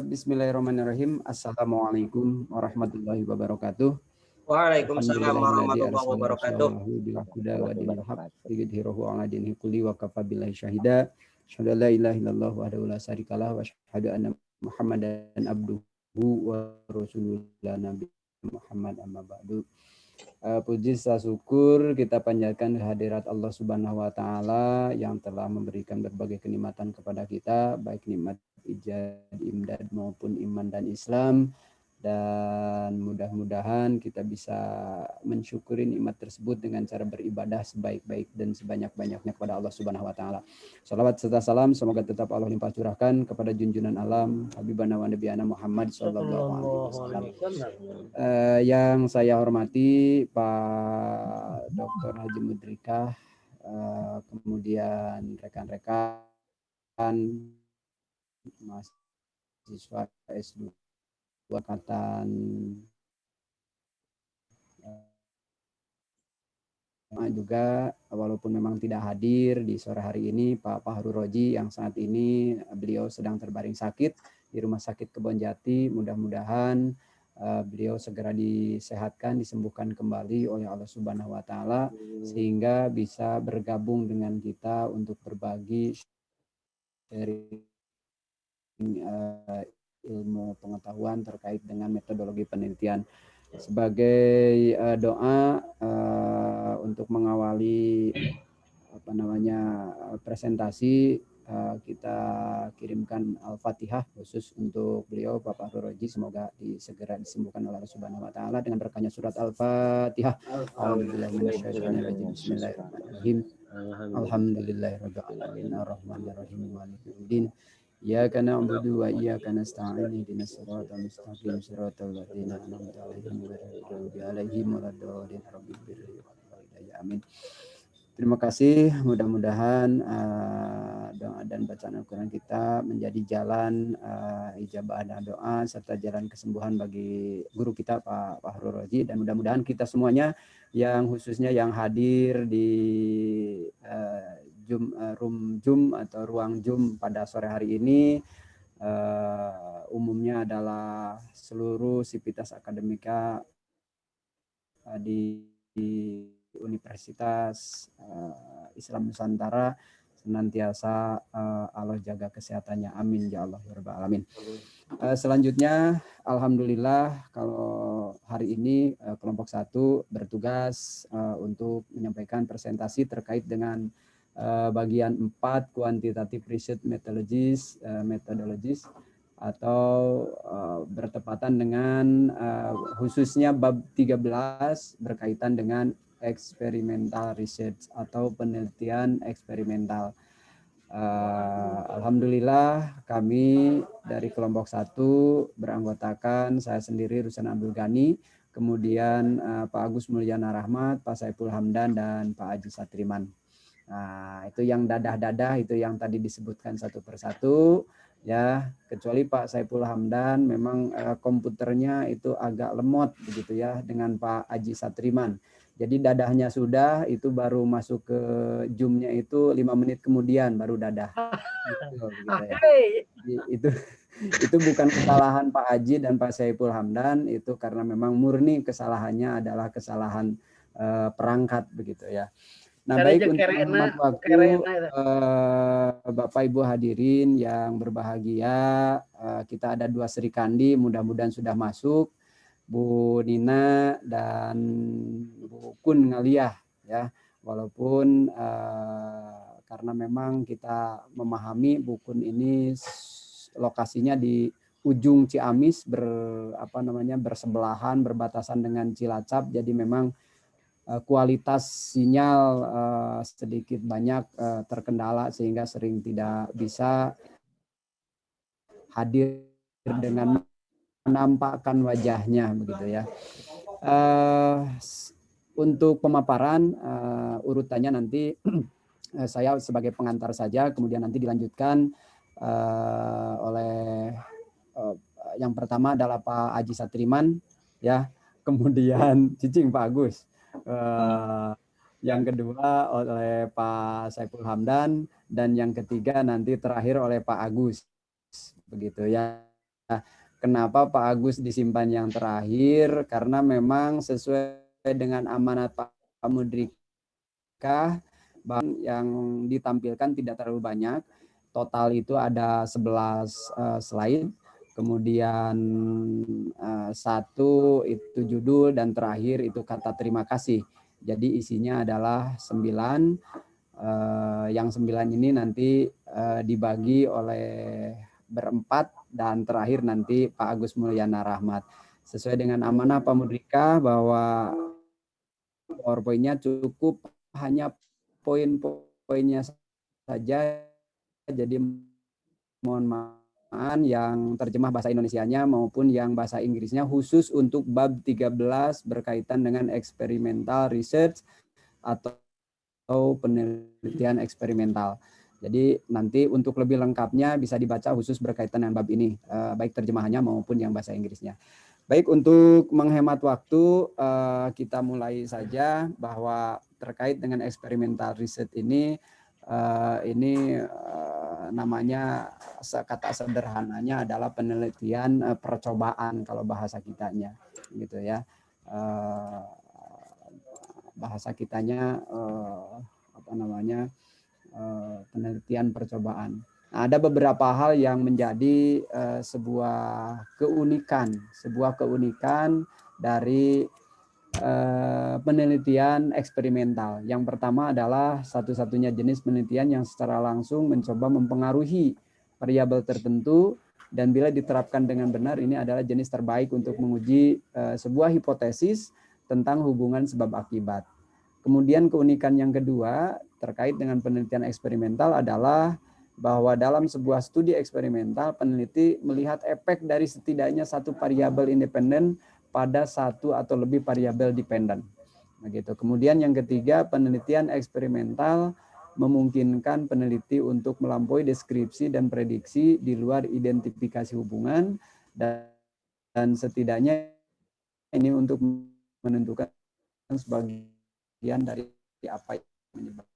Bismillahirrahmanirrahim. Assalamualaikum warahmatullahi wabarakatuh. Waalaikumsalam Alhamdulillahilladzi warahmatullahi arsala wabarakatuh. rasulahu bil huda wa dinil haq liyudhhirahu 'ala dinihi kulli wa kafa billahi syahida. Asyhadu an la ilaha illallah wahdahu la syarikalah wa asyhadu anna Muhammadan abduhu wa rasuluhu la nabi Muhammad amma ba'du. Puji syukur kita panjatkan kehadirat Allah Subhanahu wa taala yang telah memberikan berbagai kenikmatan kepada kita, baik nikmat ijad, imdad maupun iman dan Islam, dan mudah-mudahan kita bisa mensyukuri nikmat tersebut dengan cara beribadah sebaik-baik dan sebanyak-banyaknya kepada Allah Subhanahu wa taala. Salawat serta salam semoga tetap Allah limpah curahkan kepada junjungan alam Habibana wa Nabiyana Muhammad sallallahu alaihi wasallam. Yang saya hormati Pak Dr. Haji Mudrikah, kemudian rekan-rekan mahasiswa S2 angkatan juga, walaupun memang tidak hadir di sore hari ini, Pak Fahru Roji yang saat ini beliau sedang terbaring sakit di Rumah Sakit Kebonjati. Mudah-mudahan beliau segera disehatkan, disembuhkan kembali oleh Allah Subhanahu wa taala sehingga bisa bergabung dengan kita untuk berbagi sharing ilmu pengetahuan terkait dengan metodologi penelitian. Sebagai doa untuk mengawali presentasi, kita kirimkan Al-Fatihah khusus untuk beliau Bapak Roji, semoga segera disembuhkan oleh Allah Subhanahu wa taala dengan berkahnya surat Al-Fatihah. Bismillahirrahmanirrahim. Alhamdulillahirabbil alamin arrahmanirrahim maliki yaumiddin. Iyyaka na'budu wa iyyaka nasta'in ihdinas siratal mustaqim siratal ladzina an'amta 'alaihim ghairil maghdubi 'alaihim waladdallin. Amin. Terima kasih. Mudah-mudahan doa dan bacaan Al-Quran kita menjadi jalan ijabah doa serta jalan kesembuhan bagi guru kita Pak Fahru Roji, dan mudah-mudahan kita semuanya yang khususnya yang hadir di room Zoom atau ruang Zoom pada sore hari ini, umumnya adalah seluruh sivitas akademika di Universitas Islam Nusantara senantiasa Allah jaga kesehatannya, amin ya Allah ya rabbal alamin. Selanjutnya alhamdulillah kalau hari ini kelompok 1 bertugas untuk menyampaikan presentasi terkait dengan bagian 4 quantitative research methodologies atau bertepatan dengan khususnya bab 13 berkaitan dengan experimental research atau penelitian eksperimental. Alhamdulillah kami dari kelompok 1 beranggotakan saya sendiri Rusan Abdul Ghani, kemudian Pak Agus Mulyana Rahmat, Pak Saiful Hamdan, dan Pak Haji Satriman. Nah, itu yang dadah-dadah itu yang tadi disebutkan satu persatu ya, kecuali Pak Saiful Hamdan memang komputernya itu agak lemot begitu ya dengan Pak Haji Satriman. Jadi dadahnya sudah, itu baru masuk ke Zoom-nya itu 5 menit kemudian baru dadah. Gitu ya. Jadi itu bukan kesalahan Pak Haji dan Pak Saiful Hamdan, itu karena memang murni kesalahannya adalah kesalahan perangkat begitu ya. Nah, baik, untuk menghemat waktu Bapak Ibu hadirin yang berbahagia, kita ada 2 Sri Kandi, mudah-mudahan sudah masuk, Bu Nina dan Bu Kun Ngaliah ya. Walaupun karena memang kita memahami Bu Kun ini lokasinya di ujung Ciamis bersebelahan berbatasan dengan Cilacap, jadi memang kualitas sinyal sedikit banyak terkendala sehingga sering tidak bisa hadir dengan menampakkan wajahnya begitu ya. Untuk pemaparan urutannya nanti saya sebagai pengantar saja, kemudian nanti dilanjutkan oleh yang pertama adalah Pak Haji Satriman ya, kemudian cicing Pak Agus. Yang kedua oleh Pak Saiful Hamdan, dan yang ketiga nanti terakhir oleh Pak Agus begitu ya. Kenapa Pak Agus disimpan yang terakhir? Karena memang sesuai dengan amanat Pak Mudrika, yang ditampilkan tidak terlalu banyak. Total itu ada 11 slide. Kemudian satu itu judul dan terakhir itu kata terima kasih. Jadi isinya adalah 9. Yang 9 ini nanti dibagi oleh berempat dan terakhir nanti Pak Agus Mulyana Rahmat. Sesuai dengan amanah Pak Mudrika bahwa PowerPoint-nya cukup hanya poin-poinnya saja. Jadi mohon maaf yang terjemah bahasa Indonesianya maupun yang bahasa Inggrisnya khusus untuk bab 13 berkaitan dengan experimental research atau penelitian eksperimental. Jadi nanti untuk lebih lengkapnya bisa dibaca khusus berkaitan dengan bab ini, baik terjemahannya maupun yang bahasa Inggrisnya. Baik, untuk menghemat waktu, kita mulai saja bahwa terkait dengan experimental research ini namanya kata sederhananya adalah penelitian percobaan kalau bahasa kitanya, gitu ya. Bahasa kitanya penelitian percobaan. Nah, ada beberapa hal yang menjadi sebuah keunikan dari penelitian eksperimental. Yang pertama adalah satu-satunya jenis penelitian yang secara langsung mencoba mempengaruhi variabel tertentu, dan bila diterapkan dengan benar ini adalah jenis terbaik untuk menguji sebuah hipotesis tentang hubungan sebab akibat. Kemudian keunikan yang kedua terkait dengan penelitian eksperimental adalah bahwa dalam sebuah studi eksperimental peneliti melihat efek dari setidaknya satu variabel independen pada satu atau lebih variabel dependen. Begitu. Kemudian yang ketiga, penelitian eksperimental memungkinkan peneliti untuk melampaui deskripsi dan prediksi di luar identifikasi hubungan, dan setidaknya ini untuk menentukan sebagian dari apa yang menyebabkan.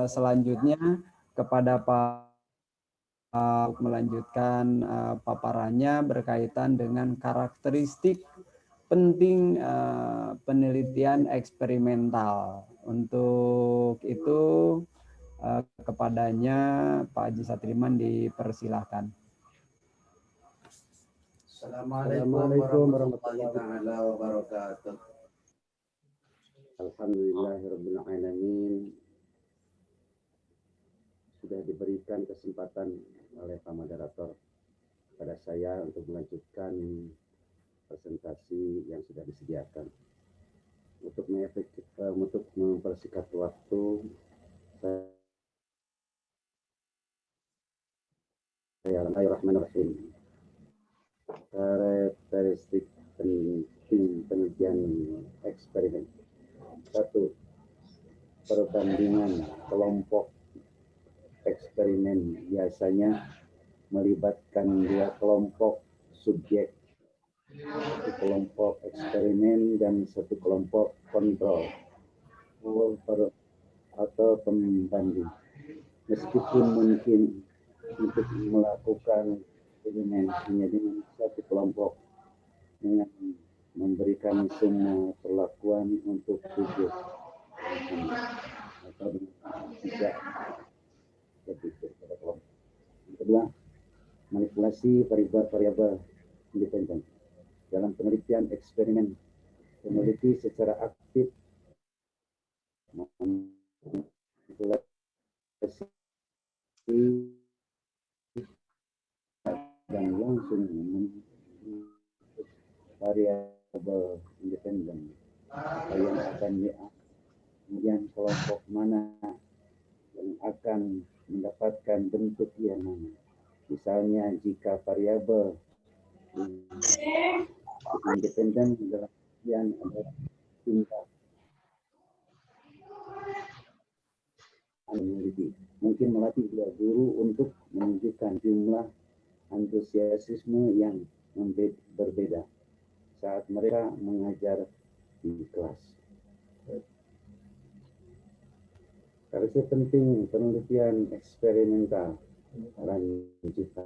Selanjutnya kepada Pak melanjutkan paparannya berkaitan dengan karakteristik penting penelitian eksperimental. Untuk itu kepadanya Pak Haji Satriman dipersilahkan. Assalamualaikum warahmatullahi wabarakatuh. Alhamdulillahirabbil alamin. Sudah diberikan kesempatan oleh Pak Moderator pada saya untuk melanjutkan presentasi yang sudah disediakan. Untuk mempersingkat waktu, Bismillahirrahmanirrahim. Karakteristik penelitian eksperimen. 1. Perbandingan kelompok eksperimen biasanya melibatkan dua kelompok subjek, satu kelompok eksperimen dan satu kelompok kontrol atau pembanding. Meskipun mungkin untuk melakukan eksperimen hanya dengan satu kelompok dengan memberikan semua perlakuan untuk tujuh atau tidak berpikir pada kelompok. Yang kedua, manipulasi variabel independen. Dalam penelitian eksperimen, peneliti secara aktif manipulasi dan langsung variabel independen yang akan kemudian kelompok mana yang akan mendapatkan bentuk yang mana. Misalnya jika variabel independen dalam yang adalah tingkat peneliti, mungkin melatih guru untuk menunjukkan jumlah antusiasme yang berbeda saat mereka mengajar di kelas. Karakteristik penting penelitian eksperimental lanjutan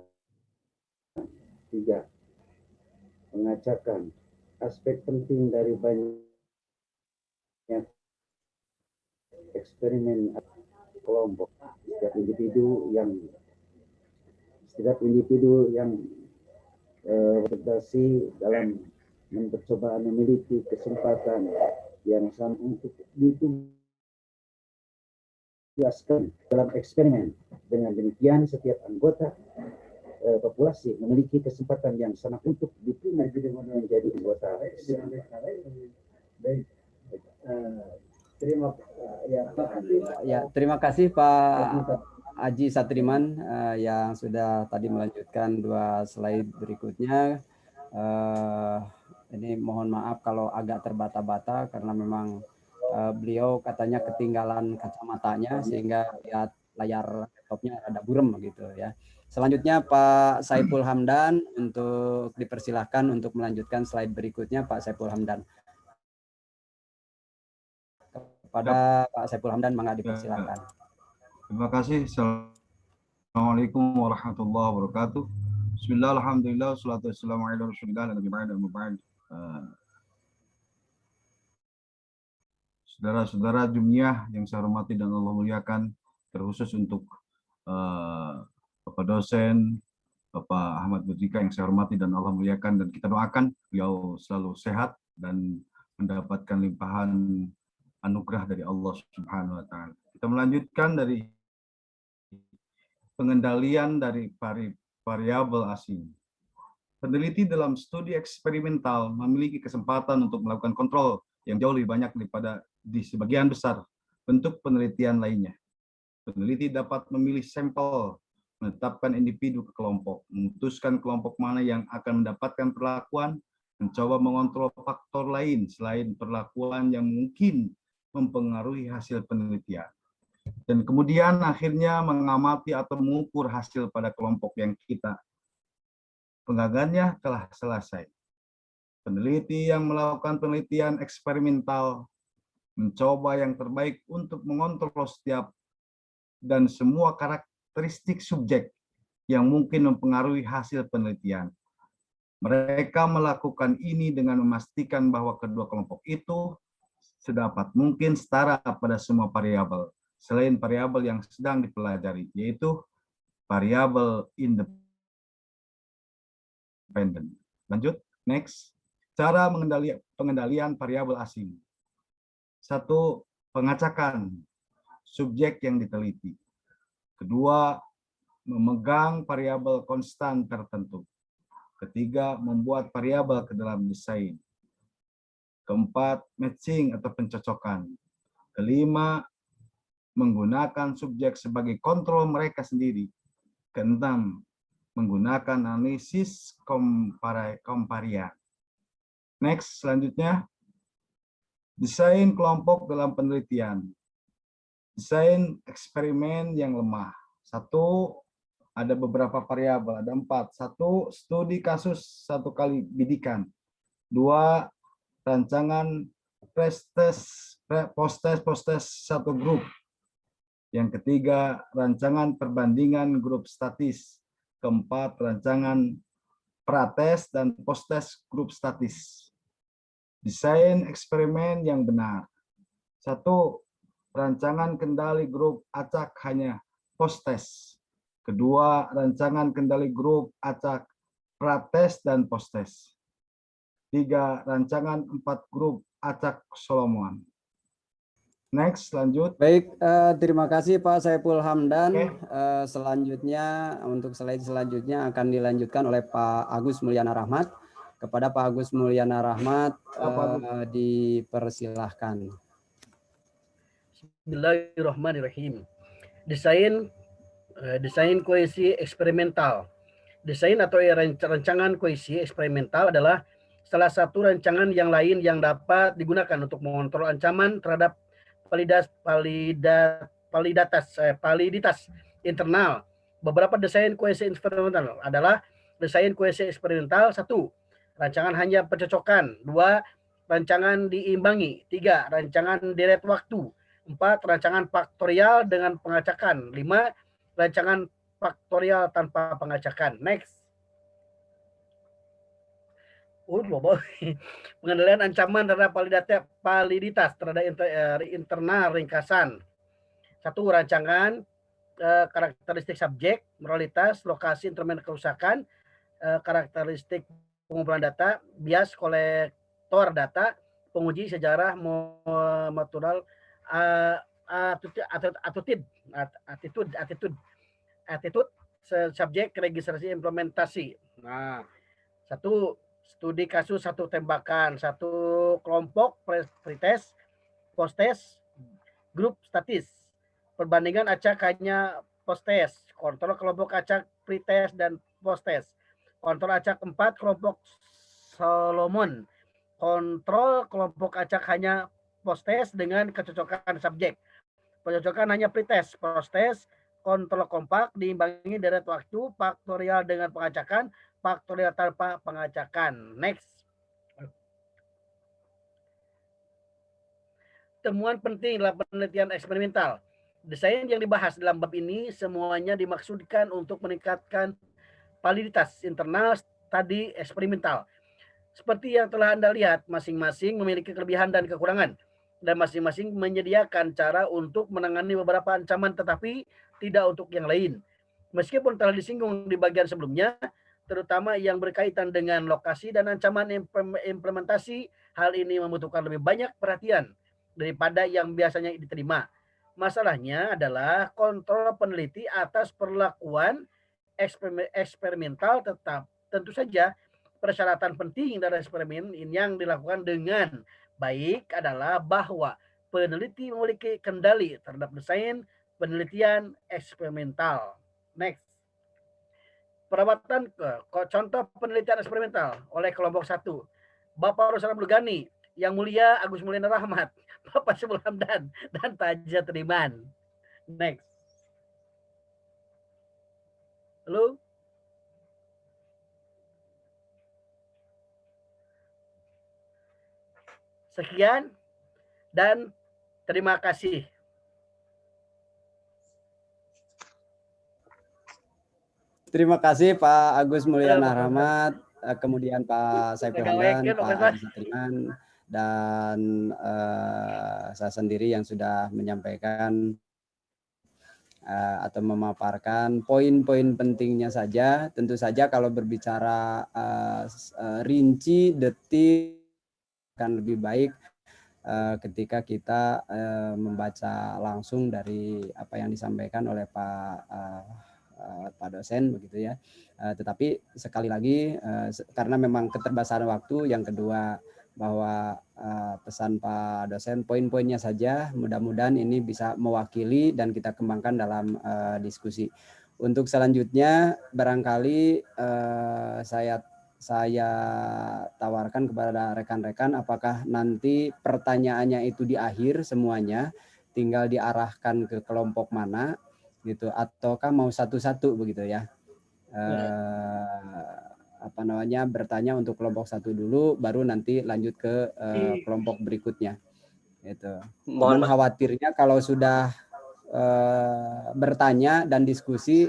membacakan aspek penting dari banyak eksperimen kelompok. Setiap individu yang berprestasi dalam mencoba memiliki kesempatan yang sama untuk ditugaskan dalam eksperimen. Dengan demikian setiap anggota populasi memiliki kesempatan yang sama untuk dipilih menjadi anggota. Baik. Terima kasih Pak Aji Satriman yang sudah tadi melanjutkan 2 slide berikutnya. Ini mohon maaf kalau agak terbata-bata karena memang beliau katanya ketinggalan kacamatanya sehingga lihat layar laptopnya ada burem gitu ya. Selanjutnya Pak Saiful Hamdan untuk dipersilahkan untuk melanjutkan slide berikutnya Pak Saiful Hamdan. Kepada Pak Saiful Hamdan mangga dipersilahkan. Terima kasih. Assalamualaikum warahmatullahi wabarakatuh. Bismillah, alhamdulillah, salatu wassalamu ala rasulillah, nabi ba'da muba'ad. Saudara-saudara Jumiyah yang saya hormati dan Allah muliakan, terkhusus untuk Bapak dosen, Bapak Ahmad Budrika yang saya hormati dan Allah muliakan, dan kita doakan beliau selalu sehat dan mendapatkan limpahan anugerah dari Allah Subhanahu wa taala. Kita melanjutkan dari pengendalian dari variabel asing. Peneliti dalam studi eksperimental memiliki kesempatan untuk melakukan kontrol yang jauh lebih banyak daripada di sebagian besar bentuk penelitian lainnya. Peneliti dapat memilih sampel, menetapkan individu ke kelompok, memutuskan kelompok mana yang akan mendapatkan perlakuan, mencoba mengontrol faktor lain selain perlakuan yang mungkin mempengaruhi hasil penelitian. Dan kemudian akhirnya mengamati atau mengukur hasil pada kelompok yang kita penggagannya telah selesai. Peneliti yang melakukan penelitian eksperimental mencoba yang terbaik untuk mengontrol setiap dan semua karakteristik subjek yang mungkin mempengaruhi hasil penelitian. Mereka melakukan ini dengan memastikan bahwa kedua kelompok itu sedapat mungkin setara pada semua variabel, selain variabel yang sedang dipelajari, yaitu variabel independen. Lanjut, next. Cara pengendalian variabel asing. 1. Pengacakan subjek yang diteliti. 2. Memegang variabel konstan tertentu. 3. Membuat variabel ke dalam desain. 4. Matching atau pencocokan. 5. Menggunakan subjek sebagai kontrol mereka sendiri. 6. Menggunakan analisis komparian. Next, selanjutnya. Desain kelompok dalam penelitian. Desain eksperimen yang lemah. 1. Ada beberapa variabel, ada 4. 1. Studi kasus 1 kali bidikan. 2. Rancangan post-test 1 grup. Yang ketiga, rancangan perbandingan grup statis. Keempat, rancangan prates dan post-test grup statis. Desain eksperimen yang benar. 1. Rancangan kendali grup acak hanya post-test. 2. Rancangan kendali grup acak prates dan post-test. 3. Rancangan 4 grup acak Solomon. Next, lanjut. Baik, terima kasih Pak Saiful Hamdan. Selanjutnya, untuk slide selanjutnya akan dilanjutkan oleh Pak Agus Mulyana Rahmat. Kepada Pak Agus Mulyana Rahmat, dipersilahkan. Bismillahirrahmanirrahim. Desain kohesi eksperimental. Desain atau rancangan kohesi eksperimental adalah salah satu rancangan yang lain yang dapat digunakan untuk mengontrol ancaman terhadap validitas internal. Beberapa desain kohesi eksperimental adalah desain kohesi eksperimental. 1. Rancangan hanya pencocokan. 2. Rancangan diimbangi. 3. Rancangan deret waktu. 4. Rancangan faktorial dengan pengacakan. 5. Rancangan faktorial tanpa pengacakan. Next. Pengendalian ancaman terhadap validitas terhadap internal ringkasan. 1. Rancangan karakteristik subjek, moralitas, lokasi instrumen kerusakan, karakteristik pengumpulan data, bias kolektor data, penguji sejarah motoral, attitude, subjek, registrasi, implementasi. Nah, 1. Studi kasus, 1 tembakan, 1 kelompok pretest, post-test, grup statis. Perbandingan acak hanya post-test, kontrol kelompok acak pretest dan post-test. Kontrol acak 4 kelompok Solomon. Kontrol kelompok acak hanya post-test dengan kecocokan subjek. Pencocokan hanya pretest, post-test, kontrol kompak diimbangi deret waktu, faktorial dengan pengacakan, faktorial tanpa pengacakan. Next. Temuan penting dalam penelitian eksperimental. Desain yang dibahas dalam bab ini semuanya dimaksudkan untuk meningkatkan validitas internal studi eksperimental. Seperti yang telah Anda lihat, masing-masing memiliki kelebihan dan kekurangan, dan masing-masing menyediakan cara untuk menangani beberapa ancaman tetapi tidak untuk yang lain. Meskipun telah disinggung di bagian sebelumnya, terutama yang berkaitan dengan lokasi dan ancaman implementasi, hal ini membutuhkan lebih banyak perhatian daripada yang biasanya diterima. Masalahnya adalah kontrol peneliti atas perlakuan eksperimental tetap. Tentu saja persyaratan penting dari eksperimen yang dilakukan dengan baik adalah bahwa peneliti memiliki kendali terhadap desain penelitian eksperimental. Next. Perawatan contoh penelitian eksperimental oleh kelompok 1. Bapak Ruslan Abdul Ghani, Yang Mulia Agus Mulyana Rahmat, Bapak Syamsul Hamdan, dan Pak Haji Triman. Next. Halo? Sekian dan terima kasih. Terima kasih Pak Agus Mulyana Rahmat, kemudian Pak Saiful Hamdan, Pak Haji Triman, dan saya sendiri yang sudah menyampaikan atau memaparkan poin-poin pentingnya saja. Tentu saja kalau berbicara rinci, detil akan lebih baik ketika kita membaca langsung dari apa yang disampaikan oleh Pak dosen begitu ya. Tetapi sekali lagi karena memang keterbatasan waktu, yang kedua bahwa pesan Pak dosen poin-poinnya saja, mudah-mudahan ini bisa mewakili dan kita kembangkan dalam diskusi. Untuk selanjutnya barangkali saya tawarkan kepada rekan-rekan apakah nanti pertanyaannya itu di akhir semuanya tinggal diarahkan ke kelompok mana gitu, ataukah mau satu-satu begitu ya. Bertanya untuk kelompok 1 dulu, baru nanti lanjut ke kelompok berikutnya gitu. Mohon khawatirnya kalau sudah bertanya dan diskusi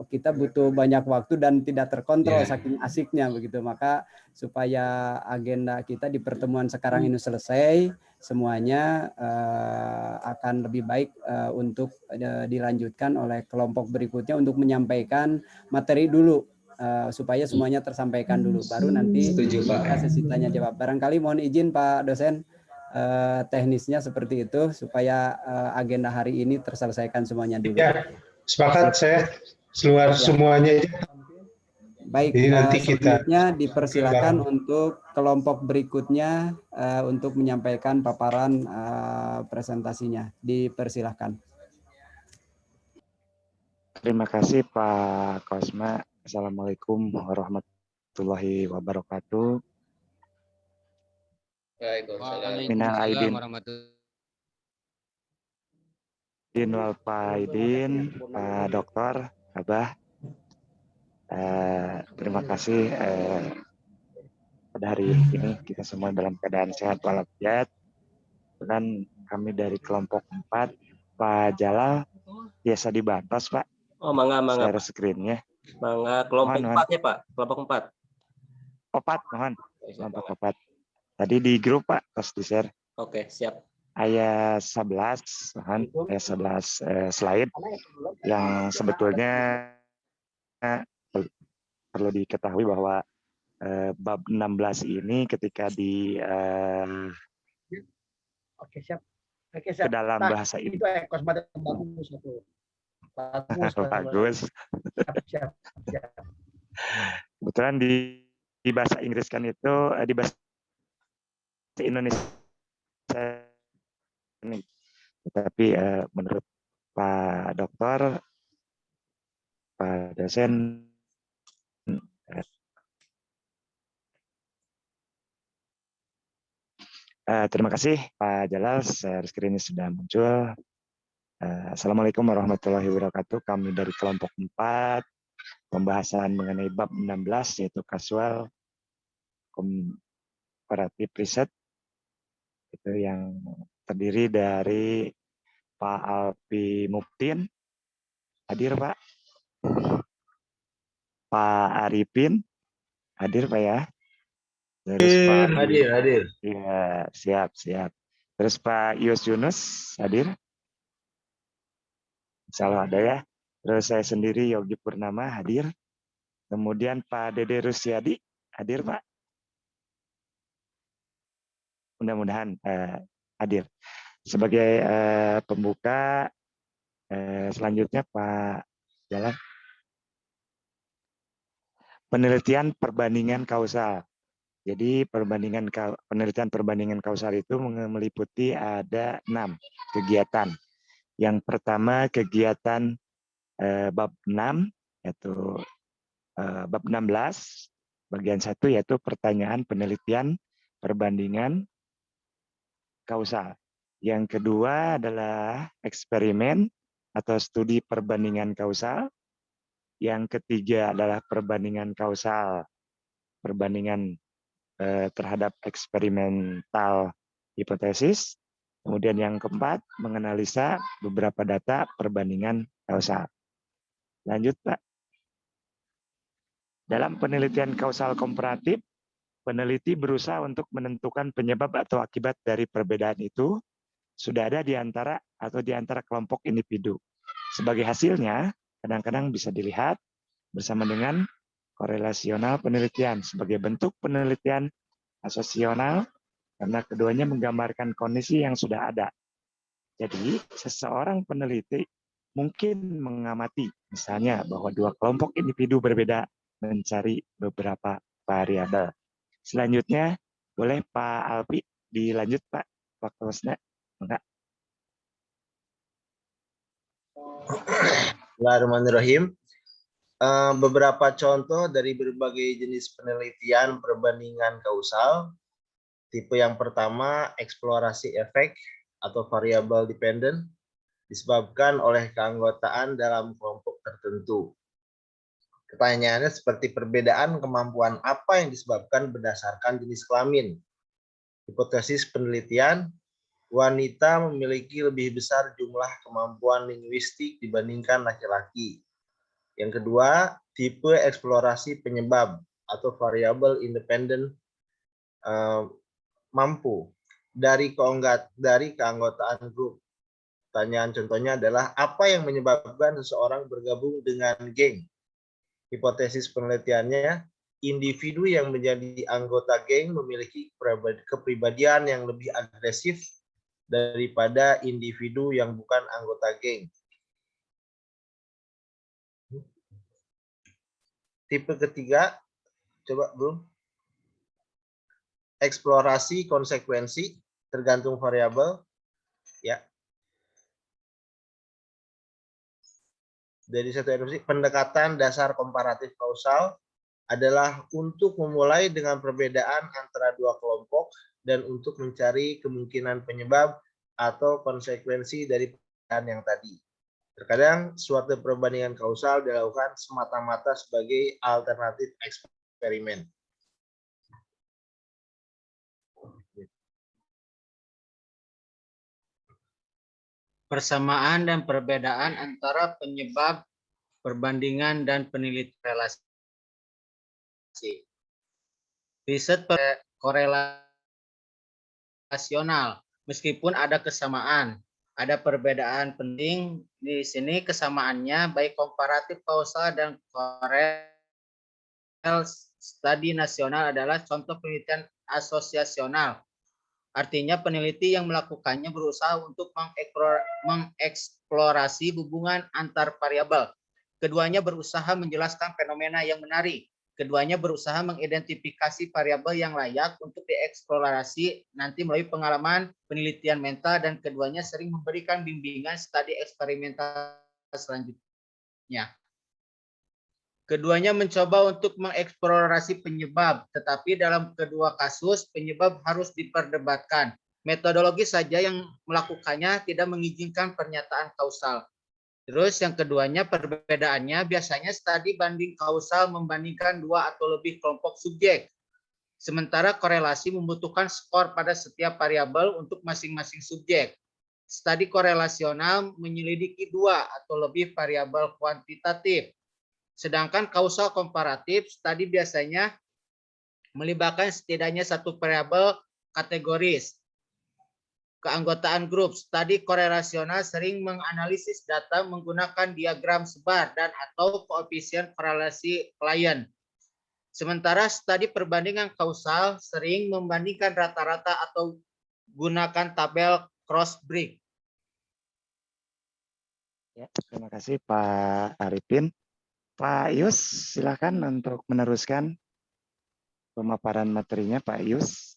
kita butuh banyak waktu dan tidak terkontrol saking asiknya begitu. Maka supaya agenda kita di pertemuan sekarang ini selesai semuanya, akan lebih baik untuk dilanjutkan oleh kelompok berikutnya untuk menyampaikan materi dulu, supaya semuanya tersampaikan dulu, baru nanti kita sesi tanya jawab. Barangkali mohon izin Pak dosen, teknisnya seperti itu supaya agenda hari ini terselesaikan semuanya dulu. Ya, sepakat saya semuanya. Baik, nanti selanjutnya dipersilakan untuk kelompok berikutnya untuk menyampaikan paparan presentasinya. Dipersilakan. Terima kasih Pak Kosma. Assalamualaikum warahmatullahi wabarakatuh. Minal aidin wal faidin, Pak Dokter, Abah. Terima kasih pada hari ini kita semua dalam keadaan sehat walafiat. Dan kami dari kelompok 4, Pak Jalal biasa dibantos Pak. Oh, mangga. Share screen-nya. Mangga kelompok 4 ya Pak, kelompok 4. 4, mohon. Kelompok 4. Tadi di grup Pak, terus di-share. Oke, siap. Ayat 11, mohon. Ayat 11 slide yang sebetulnya perlu diketahui bahwa bab 16 ini ketika di Oke, siap. Oke, ke siap. dalam Nah, bahasa itu ekos badan bagus itu. Bagus. bagus. Siap. Kebetulan di bahasa Inggris kan itu di bahasa Indonesia ini. Tetapi menurut Pak Dokter, Pak dosen, terima kasih Pak Jalal, share screen sudah muncul. Assalamualaikum warahmatullahi wabarakatuh. Kami dari kelompok 4, pembahasan mengenai bab 16 yaitu kasual komparatif riset, itu yang terdiri dari Pak Alpi Muktin, hadir Pak. Pak Arifin, hadir Pak ya. Terus Pak Hadir. Ya, siap. Terus Pak Yunus hadir. Insya Allah ada ya. Terus saya sendiri Yogi Purnama hadir. Kemudian Pak Dede Rusyadi hadir Pak. Mudah-mudahan hadir. Sebagai pembuka, selanjutnya Pak Jalan. Penelitian perbandingan kausal. Jadi penelitian perbandingan kausal itu meliputi ada 6 kegiatan. Yang pertama kegiatan bab 6 yaitu bab 16 bagian 1 yaitu pertanyaan penelitian perbandingan kausal. Yang kedua adalah eksperimen atau studi perbandingan kausal. Yang ketiga adalah perbandingan kausal, perbandingan terhadap eksperimental hipotesis. Kemudian yang keempat, menganalisa beberapa data perbandingan kausal. Lanjut, Pak. Dalam penelitian kausal komparatif, peneliti berusaha untuk menentukan penyebab atau akibat dari perbedaan itu sudah ada di antara kelompok individu. Sebagai hasilnya, kadang-kadang bisa dilihat bersama dengan korelasional penelitian sebagai bentuk penelitian asosional karena keduanya menggambarkan kondisi yang sudah ada. Jadi, seseorang peneliti mungkin mengamati misalnya bahwa 2 kelompok individu berbeda mencari beberapa variabel. Selanjutnya, boleh Pak Alpi dilanjut Pak waktu enggak? Bismillahirrahmanirrahim. Beberapa contoh dari berbagai jenis penelitian perbandingan kausal. Tipe yang pertama, eksplorasi efek atau variable dependent, disebabkan oleh keanggotaan dalam kelompok tertentu. Pertanyaannya seperti perbedaan kemampuan apa yang disebabkan berdasarkan jenis kelamin. Hipotesis penelitian, wanita memiliki lebih besar jumlah kemampuan linguistik dibandingkan laki-laki. Yang kedua, tipe eksplorasi penyebab atau variable independent mampu dari keanggotaan grup. Pertanyaan contohnya adalah apa yang menyebabkan seseorang bergabung dengan geng? Hipotesis penelitiannya, individu yang menjadi anggota geng memiliki kepribadian yang lebih agresif daripada individu yang bukan anggota geng. Tipe ketiga, coba belum. Eksplorasi konsekuensi tergantung variabel, ya. Dari satu erupsi, pendekatan dasar komparatif kausal adalah untuk memulai dengan perbedaan antara 2 kelompok dan untuk mencari kemungkinan penyebab atau konsekuensi dari perbedaan yang tadi. Terkadang suatu perbandingan kausal dilakukan semata-mata sebagai alternatif eksperimen. Persamaan dan perbedaan antara penyebab, perbandingan, dan penelitian relasi. Riset korelasional, meskipun ada kesamaan. Ada perbedaan penting di sini, kesamaannya baik komparatif, kausal, dan korel studi nasional adalah contoh penelitian asosiasional. Artinya peneliti yang melakukannya berusaha untuk mengeksplorasi hubungan antar variabel. Keduanya berusaha menjelaskan fenomena yang menarik. Keduanya berusaha mengidentifikasi variabel yang layak untuk dieksplorasi nanti melalui pengalaman penelitian mental, dan keduanya sering memberikan bimbingan studi eksperimental selanjutnya. Keduanya mencoba untuk mengeksplorasi penyebab, tetapi dalam kedua kasus penyebab harus diperdebatkan. Metodologi saja yang melakukannya tidak mengizinkan pernyataan kausal. Terus yang keduanya perbedaannya biasanya studi banding kausal membandingkan dua atau lebih kelompok subjek. Sementara korelasi membutuhkan skor pada setiap variabel untuk masing-masing subjek. Studi korelasional menyelidiki dua atau lebih variabel kuantitatif. Sedangkan kausal komparatif studi biasanya melibatkan setidaknya satu variabel kategoris. Keanggotaan grup, studi korelasional sering menganalisis data menggunakan diagram sebar dan atau koefisien korelasi klien. Sementara studi perbandingan kausal sering membandingkan rata-rata atau gunakan tabel Cross-Briggs. Ya, terima kasih Pak Arifin. Pak Yus, silakan untuk meneruskan pemaparan materinya, Pak Yus.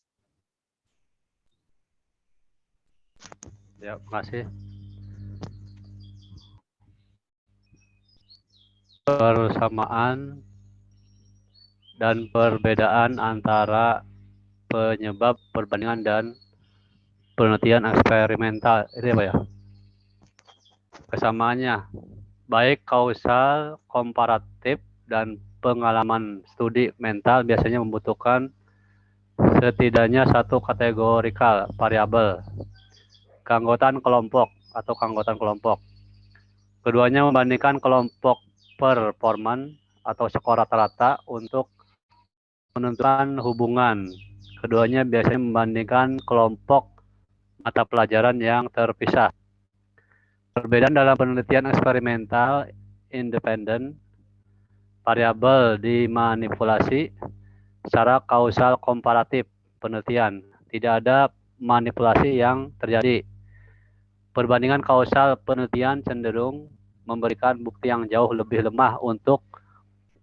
Ya, makasih. Persamaan dan perbedaan antara penyebab, perbandingan, dan penelitian eksperimental. Itu apa ya? Kesamaannya, baik kausal, komparatif, dan pengalaman studi mental biasanya membutuhkan setidaknya satu kategorikal variabel. Keanggotaan kelompok atau keanggotaan kelompok. Keduanya membandingkan kelompok performan atau skor rata-rata untuk menentukan hubungan. Keduanya biasanya membandingkan kelompok mata pelajaran yang terpisah. Perbedaan dalam penelitian eksperimental independen, variabel dimanipulasi secara kausal komparatif penelitian. Tidak ada manipulasi yang terjadi. Perbandingan kausal penelitian cenderung memberikan bukti yang jauh lebih lemah untuk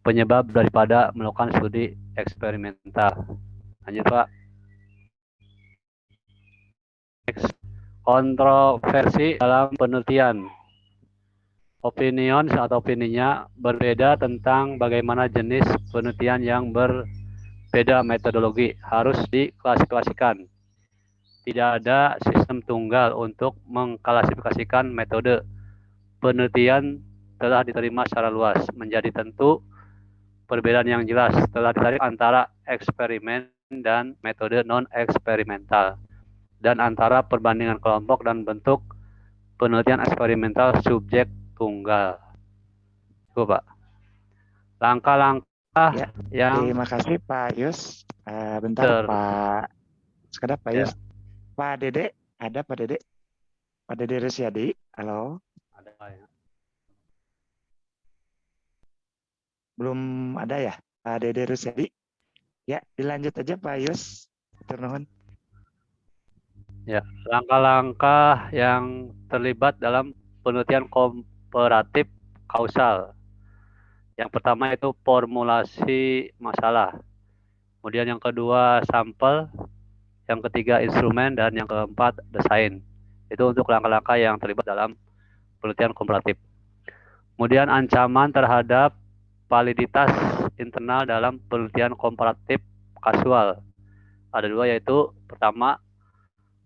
penyebab daripada melakukan studi eksperimental. Lanjut, Pak. Kontroversi dalam penelitian. Opinion atau opininya berbeda tentang bagaimana jenis penelitian yang berbeda metodologi harus diklasifikasikan. Tidak ada sistem tunggal untuk mengklasifikasikan metode. Penelitian telah diterima secara luas. Menjadi tentu perbedaan yang jelas telah ditarik antara eksperimen dan metode non-eksperimental, dan antara perbandingan kelompok dan bentuk penelitian eksperimental subjek tunggal. Coba, langkah-langkah Ya, yang terima kasih Pak Yus. Bentar Pak, sekedar Pak Yus. Pak Dede, ada Pak Dede? Pak Dede Rusyadi, halo? Ada ya. Belum ada ya, Pak Dede Rusyadi? Ya, dilanjut aja Pak Yus. Turnuhun. Ya, langkah-langkah yang terlibat dalam penelitian komparatif kausal. Yang pertama itu formulasi masalah. Kemudian yang kedua sampel, yang ketiga instrumen, dan yang keempat desain. Itu untuk langkah-langkah yang terlibat dalam penelitian komparatif. Kemudian ancaman terhadap validitas internal dalam penelitian komparatif kasual. Ada dua, yaitu pertama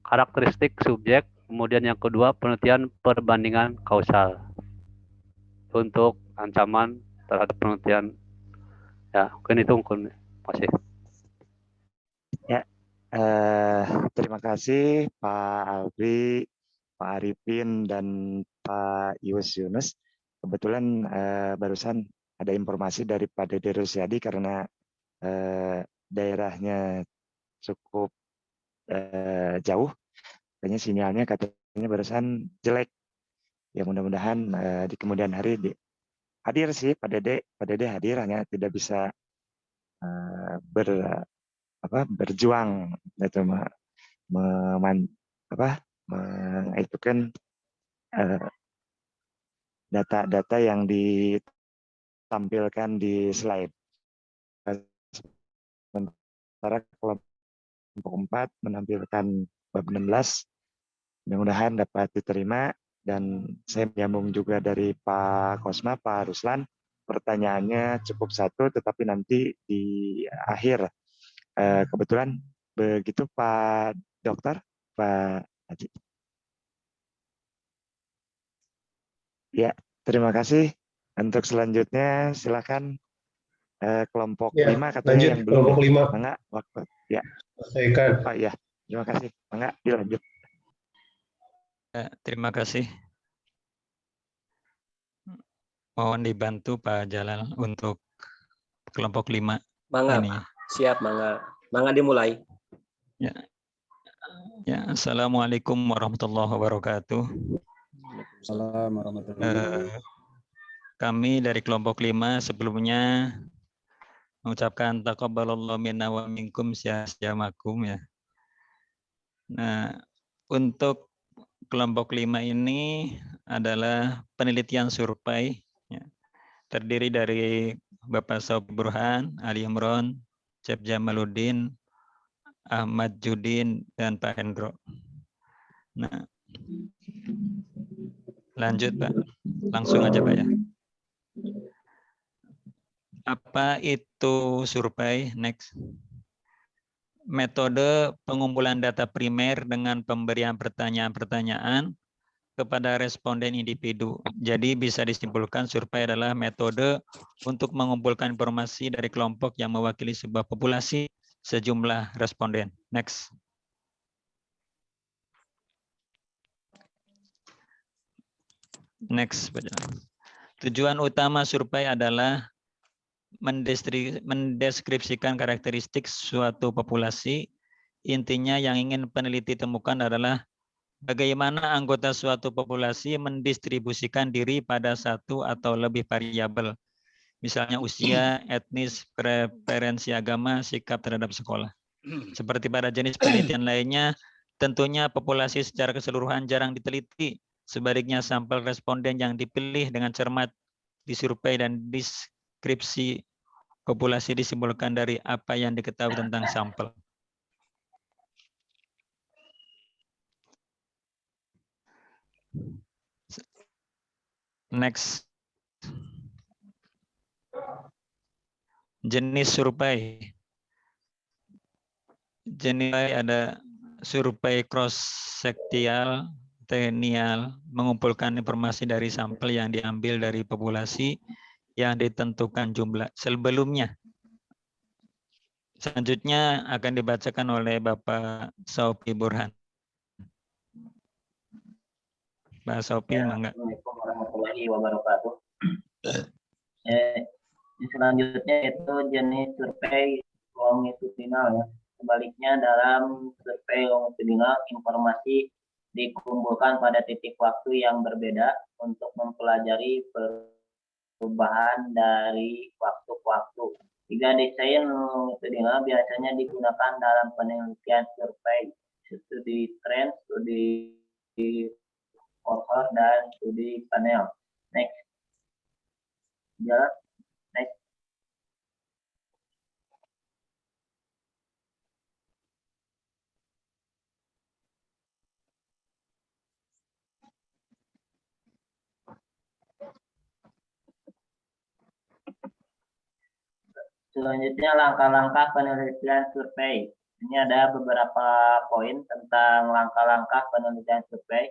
karakteristik subjek, kemudian yang kedua penelitian perbandingan kausal. Untuk ancaman terhadap penelitian, ya mungkin itu masih. Ya, terima kasih Pak Alfi, Pak Arifin, dan Pak Yunus. Kebetulan barusan ada informasi dari Pak Dede Rusyadi karena daerahnya cukup jauh, katanya sinyalnya katanya barusan jelek. Ya mudah-mudahan di kemudian hari hadir sih Pak Dede hadir, hanya tidak bisa berjuang itu itu kan data-data yang ditampilkan di slide. Sementara kelompok 4 menampilkan bab 16, mudah-mudahan dapat diterima. Dan saya menyambung juga dari Pak Kosma, Pak Ruslan, pertanyaannya cukup satu, tetapi nanti di akhir. Kebetulan begitu Pak Dokter, Pak Haji. Ya, terima kasih. Untuk selanjutnya silakan kelompok 5 katanya lanjut, yang belum. kelompok 5. Mangga waktu. Ya. Selesaikan. Oh iya, terima kasih. Mangga dilanjut. Terima kasih. Mohon dibantu Pak Jalal untuk kelompok 5. Mangga, ini. siap Mangga. Mangga dimulai. Ya. Ya, Assalamualaikum warahmatullahi wabarakatuh. Assalamualaikum warahmatullahi wabarakatuh. Kami dari kelompok 5 sebelumnya mengucapkan taqabbalallahu minna wa minkum syamakum ya. Nah, untuk kelompok 5 ini adalah penelitian survei ya. Terdiri dari Bapak Saub Burhan, Ali Imron, Cep Jamaluddin, Ahmad Judin, dan Pak Hendro. Nah, lanjut Pak, langsung aja Pak ya. Apa itu survei? Next. Metode pengumpulan data primer dengan pemberian pertanyaan-pertanyaan kepada responden individu. Jadi bisa disimpulkan survei adalah metode untuk mengumpulkan informasi dari kelompok yang mewakili sebuah populasi sejumlah responden. Next. Next. Tujuan utama survei adalah mendeskripsikan karakteristik suatu populasi. Intinya yang ingin peneliti temukan adalah bagaimana anggota suatu populasi mendistribusikan diri pada satu atau lebih variabel. Misalnya usia, etnis, preferensi agama, sikap terhadap sekolah. Seperti pada jenis penelitian lainnya, tentunya populasi secara keseluruhan jarang diteliti. Sebaliknya sampel responden yang dipilih dengan cermat disurvei dan deskripsi populasi disimpulkan dari apa yang diketahui tentang sampel. Next. Jenis survei. Jenis ada survei cross-sektial, teknial, mengumpulkan informasi dari sampel yang diambil dari populasi yang ditentukan jumlah sebelumnya. Selanjutnya akan dibacakan oleh Bapak Sopi Burhan. Pak Sopi, mangga. Assalamualaikum warahmatullahi wabarakatuh. Selanjutnya itu jenis survei longitudinal ya. Sebaliknya dalam survei longitudinal informasi dikumpulkan pada titik waktu yang berbeda untuk mempelajari perubahan dari waktu ke waktu. Tiga desain longitudinal biasanya digunakan dalam penelitian survei, studi tren, studi cohort, dan studi panel. Next. Ya, next. Selanjutnya langkah-langkah penelitian survei. Ini ada beberapa poin tentang langkah-langkah penelitian survei.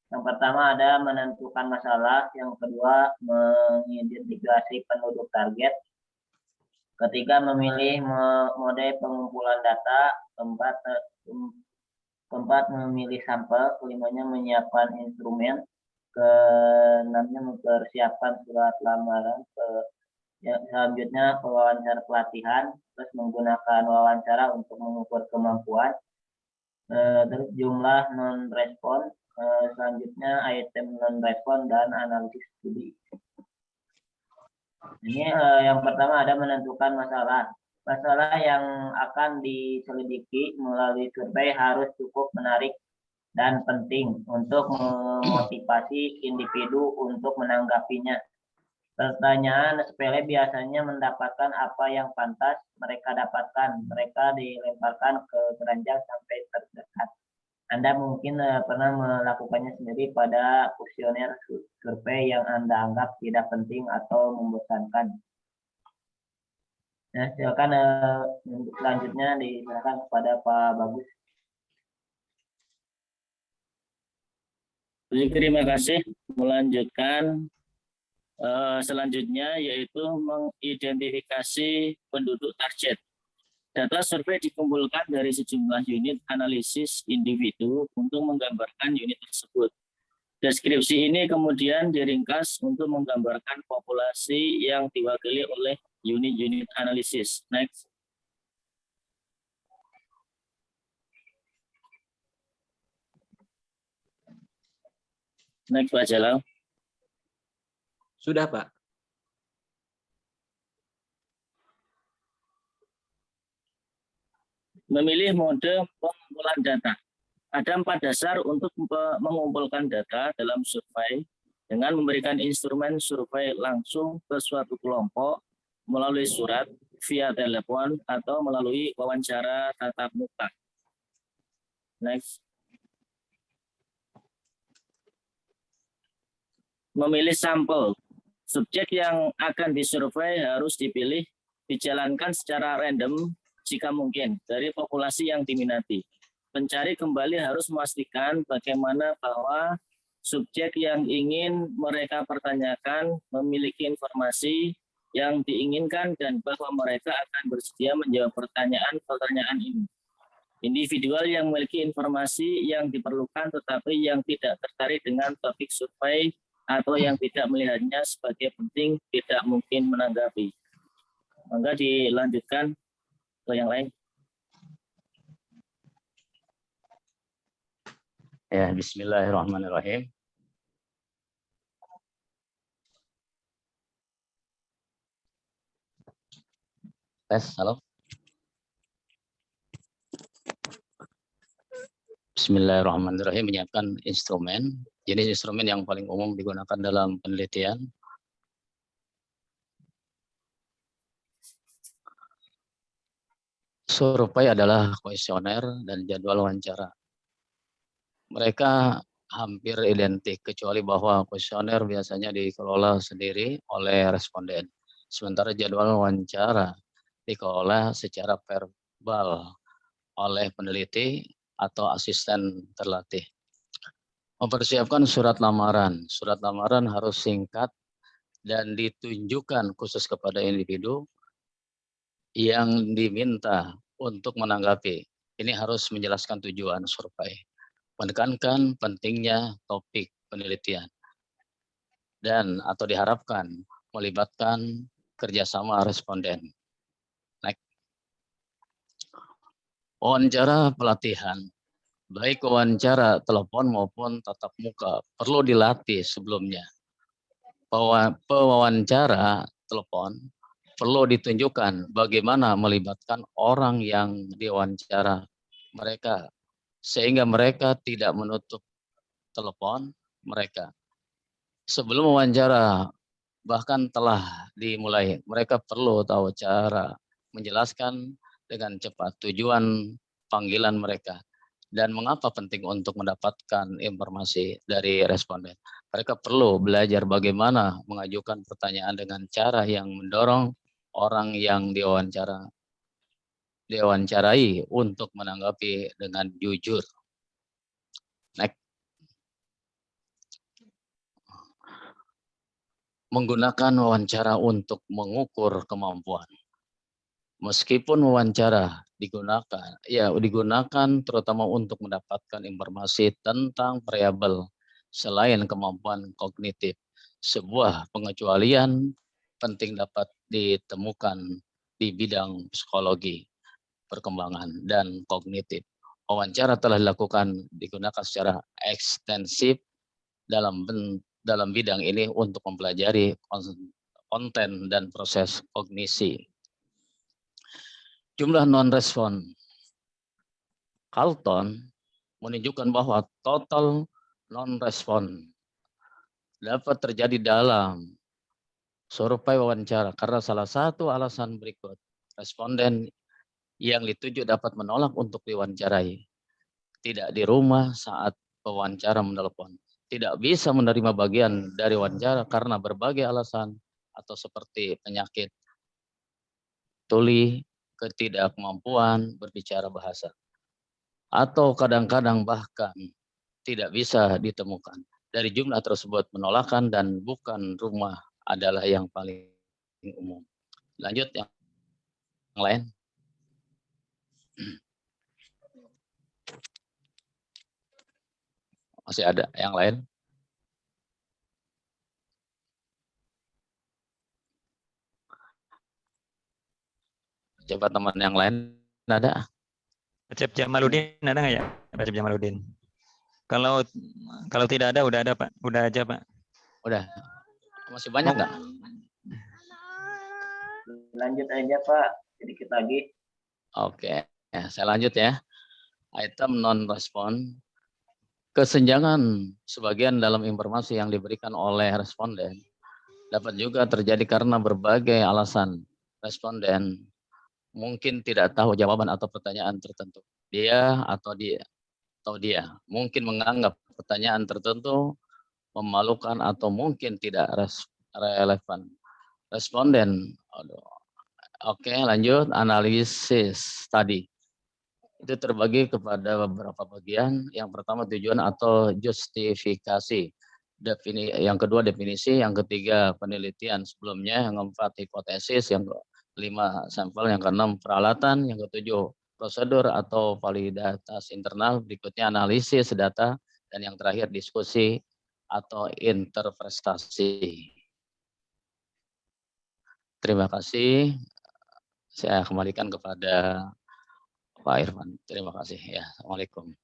Yang pertama ada menentukan masalah, yang kedua mengidentifikasi penduduk target, ketiga memilih mode pengumpulan data, keempat memilih sampel, kelimanya menyiapkan instrumen, keenamnya mempersiapkan surat lamaran, Ya, selanjutnya wawancara pelatihan, terus menggunakan wawancara untuk mengukur kemampuan, terus jumlah non-respon, selanjutnya item non-respon dan analisis studi. Ini yang pertama ada menentukan masalah. Masalah yang akan diselidiki melalui survei harus cukup menarik dan penting untuk memotivasi individu untuk menanggapinya. Pertanyaan sepele biasanya mendapatkan apa yang pantas mereka dapatkan. Mereka dilemparkan ke keranjang sampai terdekat. Anda mungkin pernah melakukannya sendiri pada kuesioner survei yang Anda anggap tidak penting atau membosankan. Nah, silakan selanjutnya diserahkan kepada Pak Bagus. Terima kasih. Melanjutkan selanjutnya yaitu mengidentifikasi penduduk target. Data survei dikumpulkan dari sejumlah unit analisis individu untuk menggambarkan unit tersebut. Deskripsi ini kemudian diringkas untuk menggambarkan populasi yang diwakili oleh unit-unit analisis. Next. Next, Pak Jalal. Sudah, Pak. Memilih mode pengumpulan data. Ada 4 dasar untuk mengumpulkan data dalam survei dengan memberikan instrumen survei langsung ke suatu kelompok melalui surat, via telepon, atau melalui wawancara tatap muka. Next. Memilih sampel. Subjek yang akan disurvei harus dipilih, dijalankan secara random jika mungkin dari populasi yang diminati. Pencari kembali harus memastikan bagaimana bahwa subjek yang ingin mereka pertanyakan memiliki informasi yang diinginkan dan bahwa mereka akan bersedia menjawab pertanyaan ini. Individual yang memiliki informasi yang diperlukan tetapi yang tidak tertarik dengan topik survei atau yang tidak melihatnya sebagai penting tidak mungkin menanggapi. Maka dilanjutkan ke yang lain. Ya, bismillahirrahmanirrahim. Tes, halo. Bismillahirrahmanirrahim. Menyiapkan instrumen. Jenis instrumen yang paling umum digunakan dalam penelitian. Survei adalah kuesioner dan jadwal wawancara. Mereka hampir identik, kecuali bahwa kuesioner biasanya dikelola sendiri oleh responden. Sementara jadwal wawancara dikelola secara verbal oleh peneliti atau asisten terlatih. Mempersiapkan surat lamaran. Surat lamaran harus singkat dan ditunjukkan khusus kepada individu yang diminta untuk menanggapi. Ini harus menjelaskan tujuan survei, menekankan pentingnya topik penelitian, dan atau diharapkan melibatkan kerjasama responden. Next. Wawancara pelatihan. Baik wawancara telepon maupun tatap muka perlu dilatih sebelumnya. Pewawancara telepon perlu ditunjukkan bagaimana melibatkan orang yang diwawancara mereka sehingga mereka tidak menutup telepon mereka. Sebelum wawancara bahkan telah dimulai, mereka perlu tahu cara menjelaskan dengan cepat tujuan panggilan mereka dan mengapa penting untuk mendapatkan informasi dari responden. Mereka perlu belajar bagaimana mengajukan pertanyaan dengan cara yang mendorong orang yang diwawancarai untuk menanggapi dengan jujur. Next. Menggunakan wawancara untuk mengukur kemampuan. Meskipun wawancara digunakan terutama untuk mendapatkan informasi tentang variabel selain kemampuan kognitif. Sebuah pengecualian penting dapat ditemukan di bidang psikologi, perkembangan, dan kognitif. Wawancara telah digunakan secara ekstensif dalam bidang ini untuk mempelajari konten dan proses kognisi. Jumlah non-respon Carlton menunjukkan bahwa total non-respon dapat terjadi dalam survei wawancara karena salah satu alasan berikut. Responden yang dituju dapat menolak untuk diwawancarai, tidak di rumah saat pewawancara menelepon, tidak bisa menerima bagian dari wawancara karena berbagai alasan atau seperti penyakit tuli, ketidakmampuan berbicara bahasa, atau kadang-kadang bahkan tidak bisa ditemukan. Dari jumlah tersebut, penolakan dan bukan rumah adalah yang paling umum. Lanjut yang lain. Masih ada yang lain? Coba teman yang lain ada? Acep Jamaluddin ada nggak ya? Acep Jamaluddin. Kalau tidak ada, udah ada Pak. Udah aja Pak. Udah. Masih banyak nggak? Lanjut aja Pak, sedikit lagi. Oke, saya lanjut ya. Item non-respon. Kesenjangan sebagian dalam informasi yang diberikan oleh responden dapat juga terjadi karena berbagai alasan. Responden mungkin tidak tahu jawaban atau pertanyaan tertentu. Dia mungkin menganggap pertanyaan tertentu memalukan atau mungkin tidak relevan. Responden, oke, lanjut analisis tadi. Itu terbagi kepada beberapa bagian. Yang pertama tujuan atau justifikasi. Yang kedua definisi, yang ketiga penelitian sebelumnya, yang keempat hipotesis, yang kelima sampel, yang keenam peralatan, yang ketujuh prosedur atau validitas internal, berikutnya analisis data, dan yang terakhir diskusi atau interpretasi. Terima kasih. Saya kembalikan kepada Pak Irfan. Terima kasih. Ya, Assalamualaikum.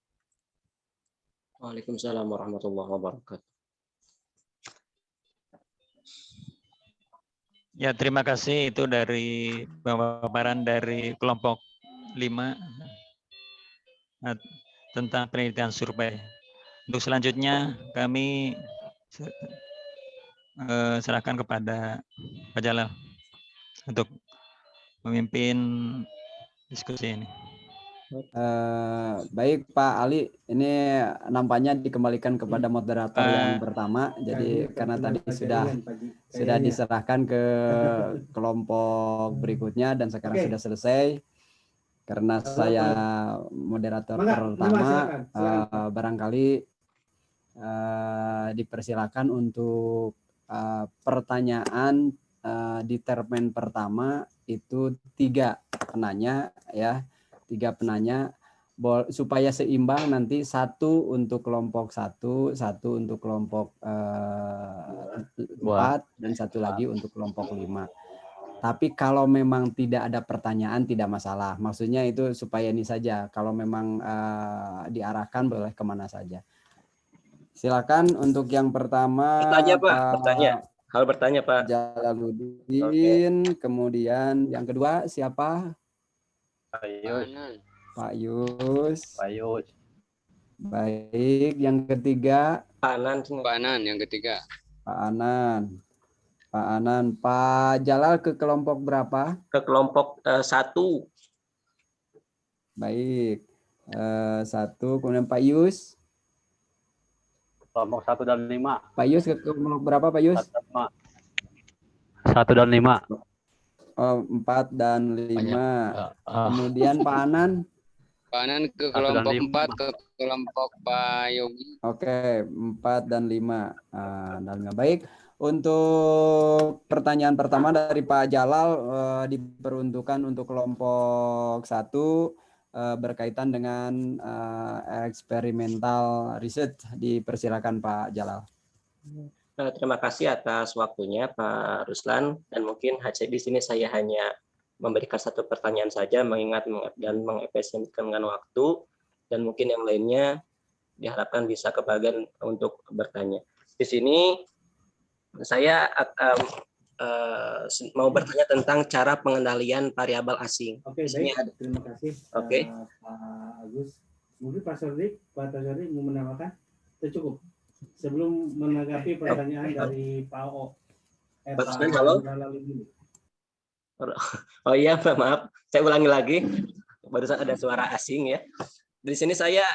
Waalaikumsalam warahmatullahi wabarakatuh. Ya, terima kasih. Itu dari paparan dari kelompok 5 tentang penelitian survei. Untuk selanjutnya kami serahkan kepada Pak Jalal untuk memimpin diskusi ini. Baik Pak Ali, ini nampaknya dikembalikan kepada moderator yang pertama. Jadi karena tadi sudah diserahkan ke kelompok berikutnya dan sekarang sudah selesai. Karena saya moderator pertama, barangkali dipersilakan untuk pertanyaan di termen pertama itu 3 penanya ya. 3 penanya supaya seimbang, nanti 1 untuk kelompok 1, 1 untuk kelompok 4 dan 1 lagi untuk kelompok 5. Tapi kalau memang tidak ada pertanyaan tidak masalah. Maksudnya itu supaya ini saja. Kalau memang diarahkan boleh kemana saja. Silakan untuk yang pertama. Bertanya Pak, Hal bertanya Pak. Jalaluddin. Kemudian yang kedua siapa? Pak Yus. Baik, yang ketiga Pak Anan yang ketiga. Pak Anan. Pak Jalal ke kelompok berapa? Ke kelompok 1. Baik. 1, kemudian Pak Yus. Kelompok 1 dan 5. Pak Yus ke kelompok berapa Pak Yus? 1 dan 5. 4 dan 5. Kemudian Pak Anan. Pak Anan ke kelompok 4, ke kelompok Pak Yogi. Oke, 4 dan 5. Baik, untuk pertanyaan pertama dari Pak Jalal diperuntukkan untuk kelompok 1 berkaitan dengan eksperimental riset. Dipersilakan Pak Jalal. Terima kasih atas waktunya Pak Ruslan, dan mungkin di sini saya hanya memberikan satu pertanyaan saja mengingat dan mengefisienkan dengan waktu, dan mungkin yang lainnya diharapkan bisa kebagian untuk bertanya. Di sini saya mau bertanya tentang cara pengendalian variabel asing. Oke, baik. Terima kasih Oke. Pak Agus. Mungkin Pak Sordik mau menambahkan? Itu cukup. Sebelum menanggapi pertanyaan dari Pak O. Pak Ruslan, halo. Oh iya, maaf. Saya ulangi lagi. Barusan ada suara asing ya. Di sini saya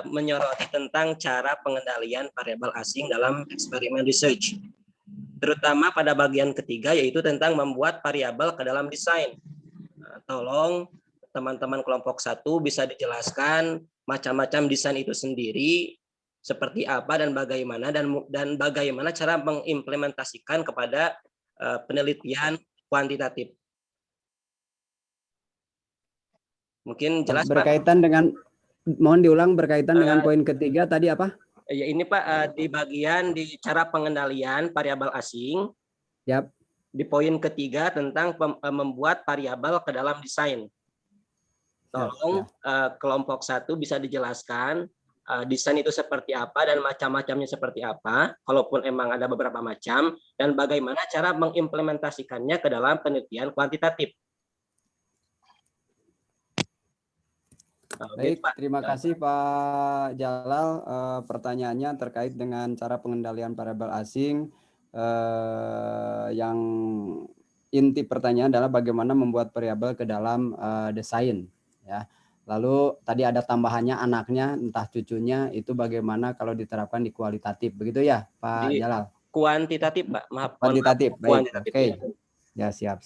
menyoroti tentang cara pengendalian variabel asing dalam eksperimen research. Terutama pada bagian ketiga, yaitu tentang membuat variabel ke dalam desain. Tolong teman-teman kelompok 1 bisa dijelaskan macam-macam desain itu sendiri, seperti apa dan bagaimana cara mengimplementasikan kepada penelitian kuantitatif. Mungkin jelas berkaitan Pak? Dengan, mohon diulang, berkaitan dengan poin ketiga tadi apa? Ya ini Pak, di bagian di cara pengendalian variabel asing. Yap. Di poin ketiga tentang membuat variabel ke dalam desain. Tolong kelompok 1 bisa dijelaskan desain itu seperti apa dan macam-macamnya seperti apa, kalaupun emang ada beberapa macam, dan bagaimana cara mengimplementasikannya ke dalam penelitian kuantitatif. Baik, terima kasih Pak Jalal. Pertanyaannya terkait dengan cara pengendalian variabel asing. Yang inti pertanyaan adalah bagaimana membuat variabel ke dalam desain. Ya. Lalu tadi ada tambahannya anaknya, entah cucunya, itu bagaimana kalau diterapkan di kualitatif, begitu ya Pak Jalal? Kuantitatif, Pak. Maaf. Kuantitatif, baik. Oke. Ya, siap.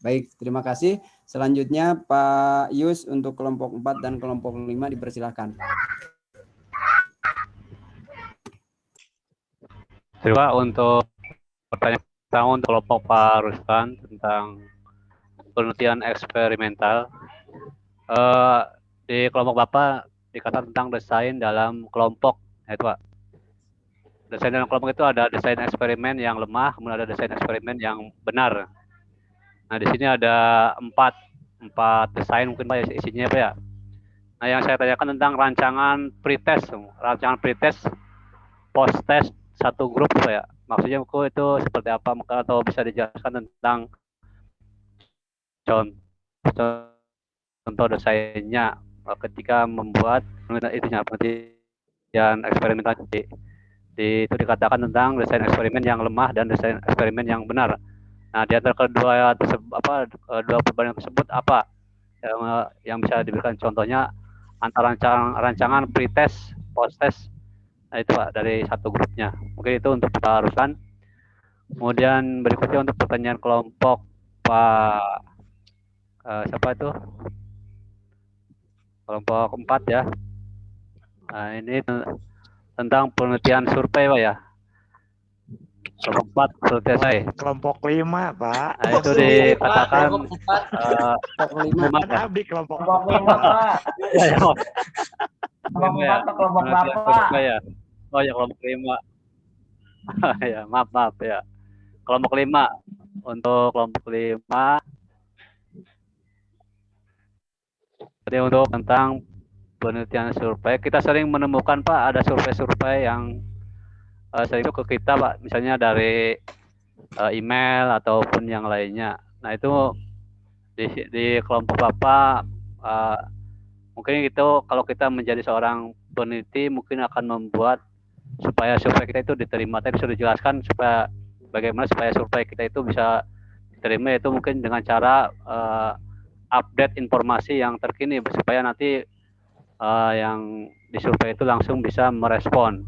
Baik, terima kasih. Selanjutnya Pak Yus untuk kelompok 4 dan kelompok 5 dipersilakan. Terima untuk pertanyaan pertama untuk kelompok Pak Ruslan tentang penelitian eksperimental. Di kelompok Bapak dikatakan tentang desain dalam kelompok, itu Pak. Desain dalam kelompok itu ada desain eksperimen yang lemah, kemudian ada desain eksperimen yang benar. Nah, di sini ada empat desain mungkin Pak isinya Pak ya. Nah, yang saya tanyakan tentang rancangan pretest, post-test satu grup Pak ya. Maksudnya itu seperti apa, atau bisa dijelaskan tentang contoh desainnya ketika membuat penelitian eksperimental. Itu dikatakan tentang desain eksperimen yang lemah dan desain eksperimen yang benar. Nah, di antara dua perbandingan tersebut apa yang bisa diberikan contohnya antara rancangan pretest, post-test, nah itu Pak dari satu grupnya. Mungkin itu untuk Pak Ruslan. Kemudian berikutnya untuk pertanyaan kelompok Pak siapa itu? Kelompok 4 ya. Nah, ini tentang penelitian survei Pak ya. Kelompok 4 selesai. Kelompok 5 Pak. Nah, itu dikatakan kelompok 5 Abdi kelompok 5 Pak. Kelompok 4 atau kelompok Bapak? Ya. Oh ya, kelompok 5. Ya, maaf ya. Kelompok 5. Untuk kelompok 5. Jadi untuk tentang penelitian survei, kita sering menemukan Pak ada survei-survei yang sering itu ke kita Pak, misalnya dari email ataupun yang lainnya. Nah itu di kelompok Bapak mungkin itu kalau kita menjadi seorang peneliti mungkin akan membuat supaya survei kita itu diterima. Tadi sudah dijelaskan supaya bagaimana supaya survei kita itu bisa diterima, itu mungkin dengan cara update informasi yang terkini supaya nanti yang disurvei itu langsung bisa merespon.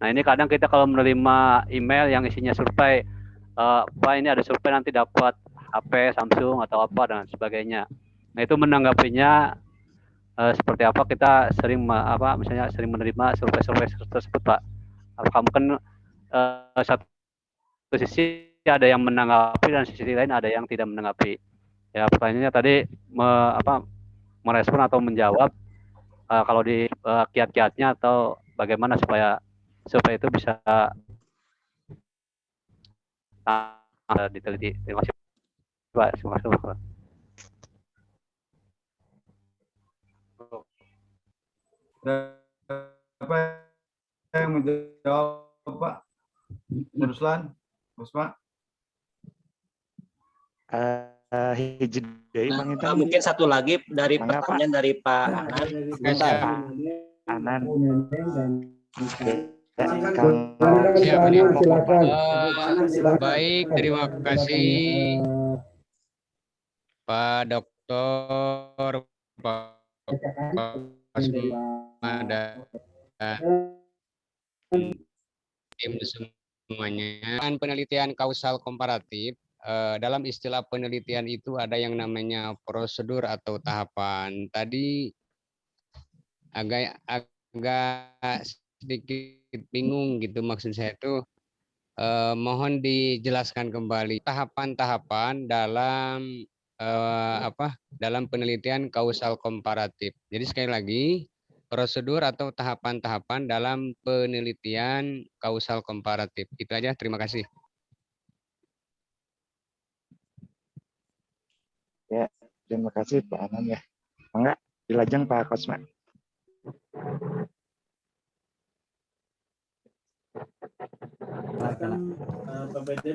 Nah ini kadang kita kalau menerima email yang isinya survei, Pak ini ada survei nanti dapat HP Samsung atau apa dan sebagainya. Nah itu menanggapinya seperti apa, kita sering misalnya sering menerima survei-survei tersebut Pak. Apakah mungkin satu sisi ada yang menanggapi dan sisi lain ada yang tidak menanggapi. Ya pertanyaannya tadi merespon atau menjawab kalau di kiat-kiatnya atau bagaimana supaya itu bisa diteliti. Terima kasih Pak. Terima kasih Pak. Siapa yang menjawab Pak? Ruslan, Pak. Hiji deui Bang Intan. Mungkin satu lagi dari pertanyaan dari Pak Anan. Anan. Baik, terima kasih Pak Dokter, Pak Asma dan tim semuanya. Penelitian kausal komparatif, dalam istilah penelitian itu ada yang namanya prosedur atau tahapan. Tadi agak sedikit bingung gitu, maksud saya itu mohon dijelaskan kembali tahapan-tahapan dalam dalam penelitian kausal komparatif. Jadi sekali lagi, prosedur atau tahapan-tahapan dalam penelitian kausal komparatif. Itu aja, terima kasih. Ya, terima kasih Pak Anan ya. Enggak, dilajeng Pak Kosma.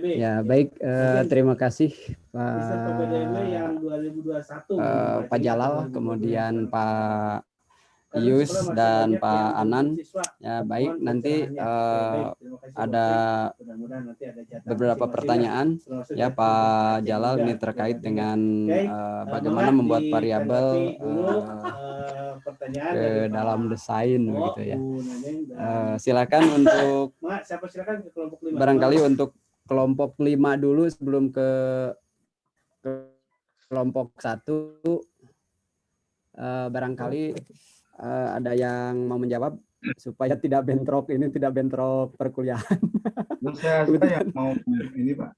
Ya, baik, terima kasih Pak Jalal, kemudian Pak Ius dan Pak Anan. Ya, baik, nanti ada beberapa pertanyaan ya Pak Jalal, ini terkait dengan bagaimana membuat variabel ke dalam desain begitu ya. Silakan untuk barangkali untuk kelompok 5 dulu sebelum ke kelompok 1. Barangkali ada yang mau menjawab supaya tidak bentrok perkuliahan. Saya mau ini Pak.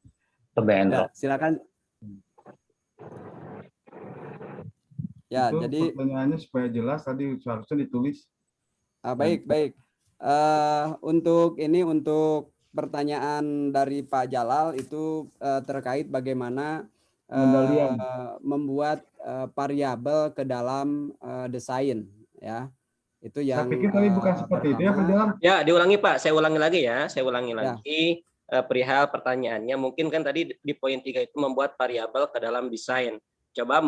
Ya, silakan. Ya, itu jadi pertanyaannya supaya jelas tadi seharusnya ditulis. Baik. Untuk pertanyaan dari Pak Jalal itu terkait bagaimana membuat variabel ke dalam desain ya. Itu yang saya pikir tadi bukan seperti itu ya Pak Jalal. Ya, diulangi Pak, saya ulangi lagi ya. Perihal pertanyaannya, mungkin kan tadi di poin 3 itu membuat variabel ke dalam desain. Coba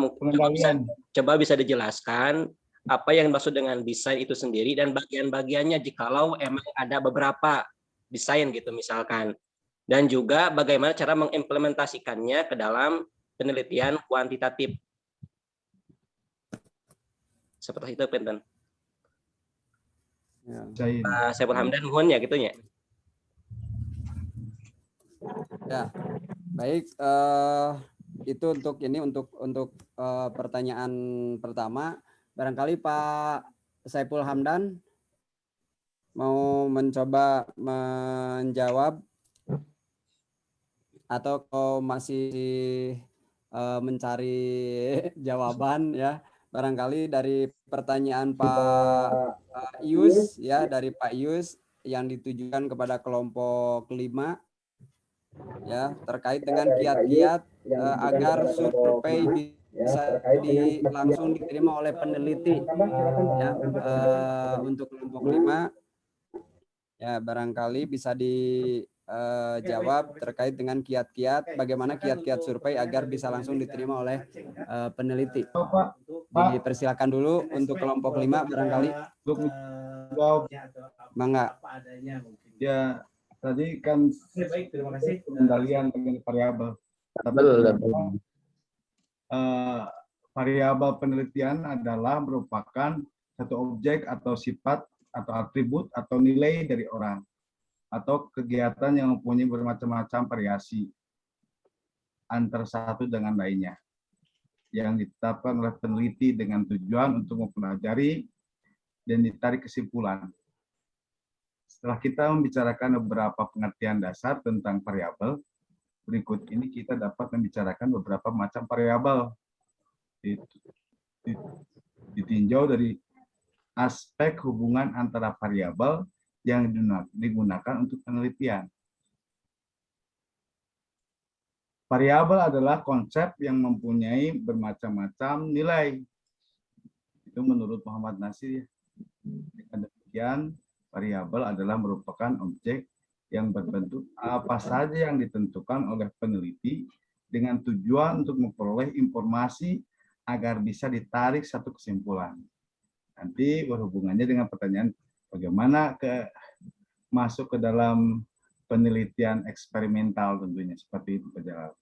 bisa dijelaskan apa yang dimaksud dengan desain itu sendiri dan bagian-bagiannya jikalau emang ada beberapa desain gitu misalkan. Dan juga bagaimana cara mengimplementasikannya ke dalam penelitian kuantitatif. Seperti itu Penten. Saya Hamdan mohon ya gitunya. Ya, baik. Itu untuk pertanyaan pertama. Barangkali Pak Saiful Hamdan mau mencoba menjawab atau kau masih mencari jawaban ya. Barangkali dari pertanyaan Pak Ius ya, dari Pak Ius yang ditujukan kepada kelompok 5 ya, terkait dengan kiat-kiat agar survei bisa langsung diterima oleh peneliti ya. Untuk kelompok 5 ya, barangkali bisa dijawab terkait dengan kiat-kiat, bagaimana kiat-kiat survei agar bisa langsung diterima oleh peneliti. Dipersilakan dulu untuk kelompok 5 barangkali. Mangga. Ya, tadi kan pengendalian dengan variabel. Variabel penelitian adalah merupakan satu objek atau sifat atau atribut atau nilai dari orang atau kegiatan yang mempunyai bermacam-macam variasi antara satu dengan lainnya yang ditetapkan oleh peneliti dengan tujuan untuk mempelajari dan ditarik kesimpulan. Setelah kita membicarakan beberapa pengertian dasar tentang variabel, berikut ini kita dapat membicarakan beberapa macam variabel. Ditinjau dari aspek hubungan antara variabel yang digunakan untuk penelitian. Variabel adalah konsep yang mempunyai bermacam-macam nilai. Itu menurut Muhammad Nasir. Dengan demikian, variabel adalah merupakan objek yang berbentuk apa saja yang ditentukan oleh peneliti dengan tujuan untuk memperoleh informasi agar bisa ditarik satu kesimpulan. Nanti berhubungannya dengan pertanyaan bagaimana masuk ke dalam penelitian eksperimental tentunya seperti itu Pak Jalal.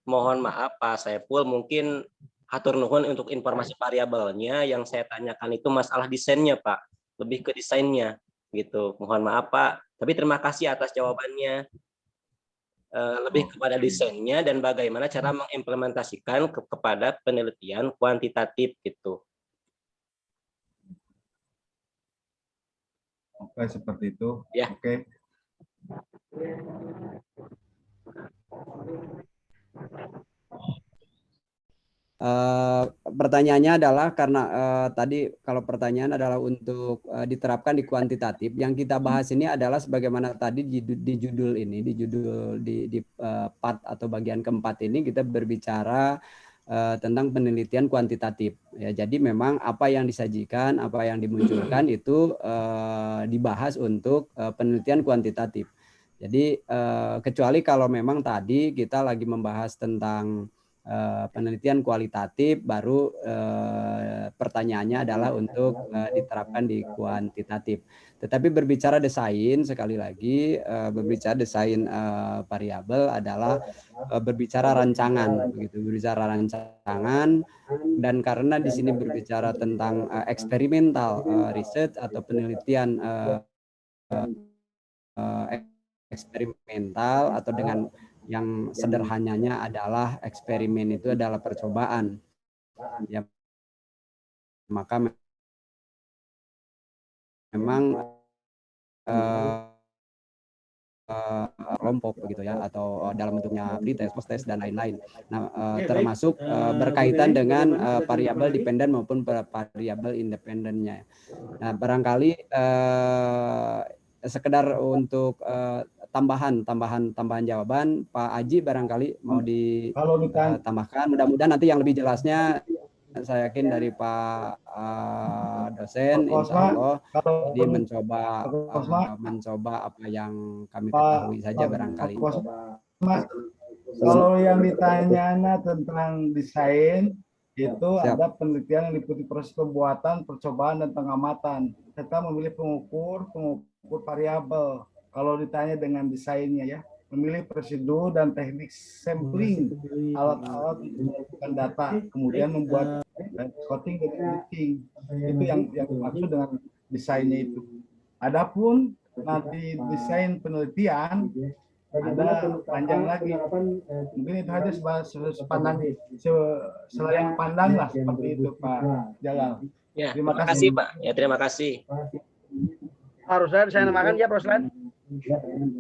Mohon maaf Pak Saiful, mungkin hatur nuhun untuk informasi variabelnya. Yang saya tanyakan itu masalah desainnya Pak, lebih ke desainnya gitu. Mohon maaf Pak, tapi terima kasih atas jawabannya. Lebih kepada desainnya dan bagaimana cara mengimplementasikan kepada penelitian kuantitatif gitu. Oke, seperti itu. Ya. Oke. Pertanyaannya adalah karena tadi kalau pertanyaan adalah untuk diterapkan di kuantitatif, yang kita bahas ini adalah sebagaimana tadi di judul ini, di part atau bagian keempat ini kita berbicara tentang penelitian kuantitatif. Ya, jadi memang apa yang disajikan, apa yang dimunculkan itu dibahas untuk penelitian kuantitatif. Jadi kecuali kalau memang tadi kita lagi membahas tentang penelitian kualitatif, baru pertanyaannya adalah untuk diterapkan di kuantitatif. Tetapi berbicara desain, sekali lagi berbicara desain variabel adalah berbicara rancangan, begitu, berbicara rancangan. Dan karena di sini berbicara tentang eksperimental research atau penelitian eksperimental, atau dengan yang sederhananya adalah eksperimen itu adalah percobaan, ya, maka memang kelompok begitu ya, atau dalam bentuknya pretest, post-test dan lain-lain. Nah, termasuk berkaitan dengan variabel dependen maupun variabel independennya. Nah, barangkali sekedar untuk tambahan jawaban, Pak Aji barangkali mau ditambahkan. Mudah-mudahan nanti yang lebih jelasnya saya yakin dari Pak dosen, insya Allah dia mencoba apa yang kami ketahui saja barangkali. Kalau yang ditanya tentang desain itu ada penelitian yang diikuti proses pembuatan, percobaan dan pengamatan. Kita memilih pengukur variabel. Kalau ditanya dengan desainnya ya, memilih prosedur dan teknik sampling alat-alat untuk mengumpulkan data, kemudian membuat coding dan editing. Itu yang dimaksud dengan desainnya itu. Adapun nanti desain penelitian ada panjang lagi. Mungkin itu aja selain pandang lah seperti itu Pak Jalal. Ya, terima kasih Pak. Ya, terima kasih. Harusnya saya namakan ya Proslan.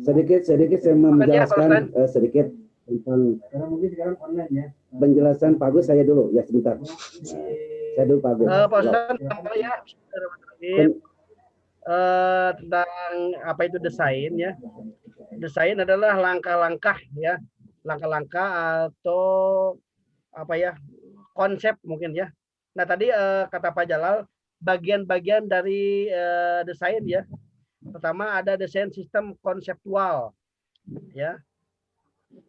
Sedikit saya menjelaskan sedikit tentang penjelasan Pak Agus. Saya dulu ya sebentar. Saya dulu Pak Agus. Ya, tentang apa itu desain ya. Desain adalah langkah-langkah ya, langkah-langkah atau apa ya, konsep mungkin ya. Nah tadi kata Pak Jalal bagian-bagian dari desain ya. Pertama ada desain sistem konseptual ya,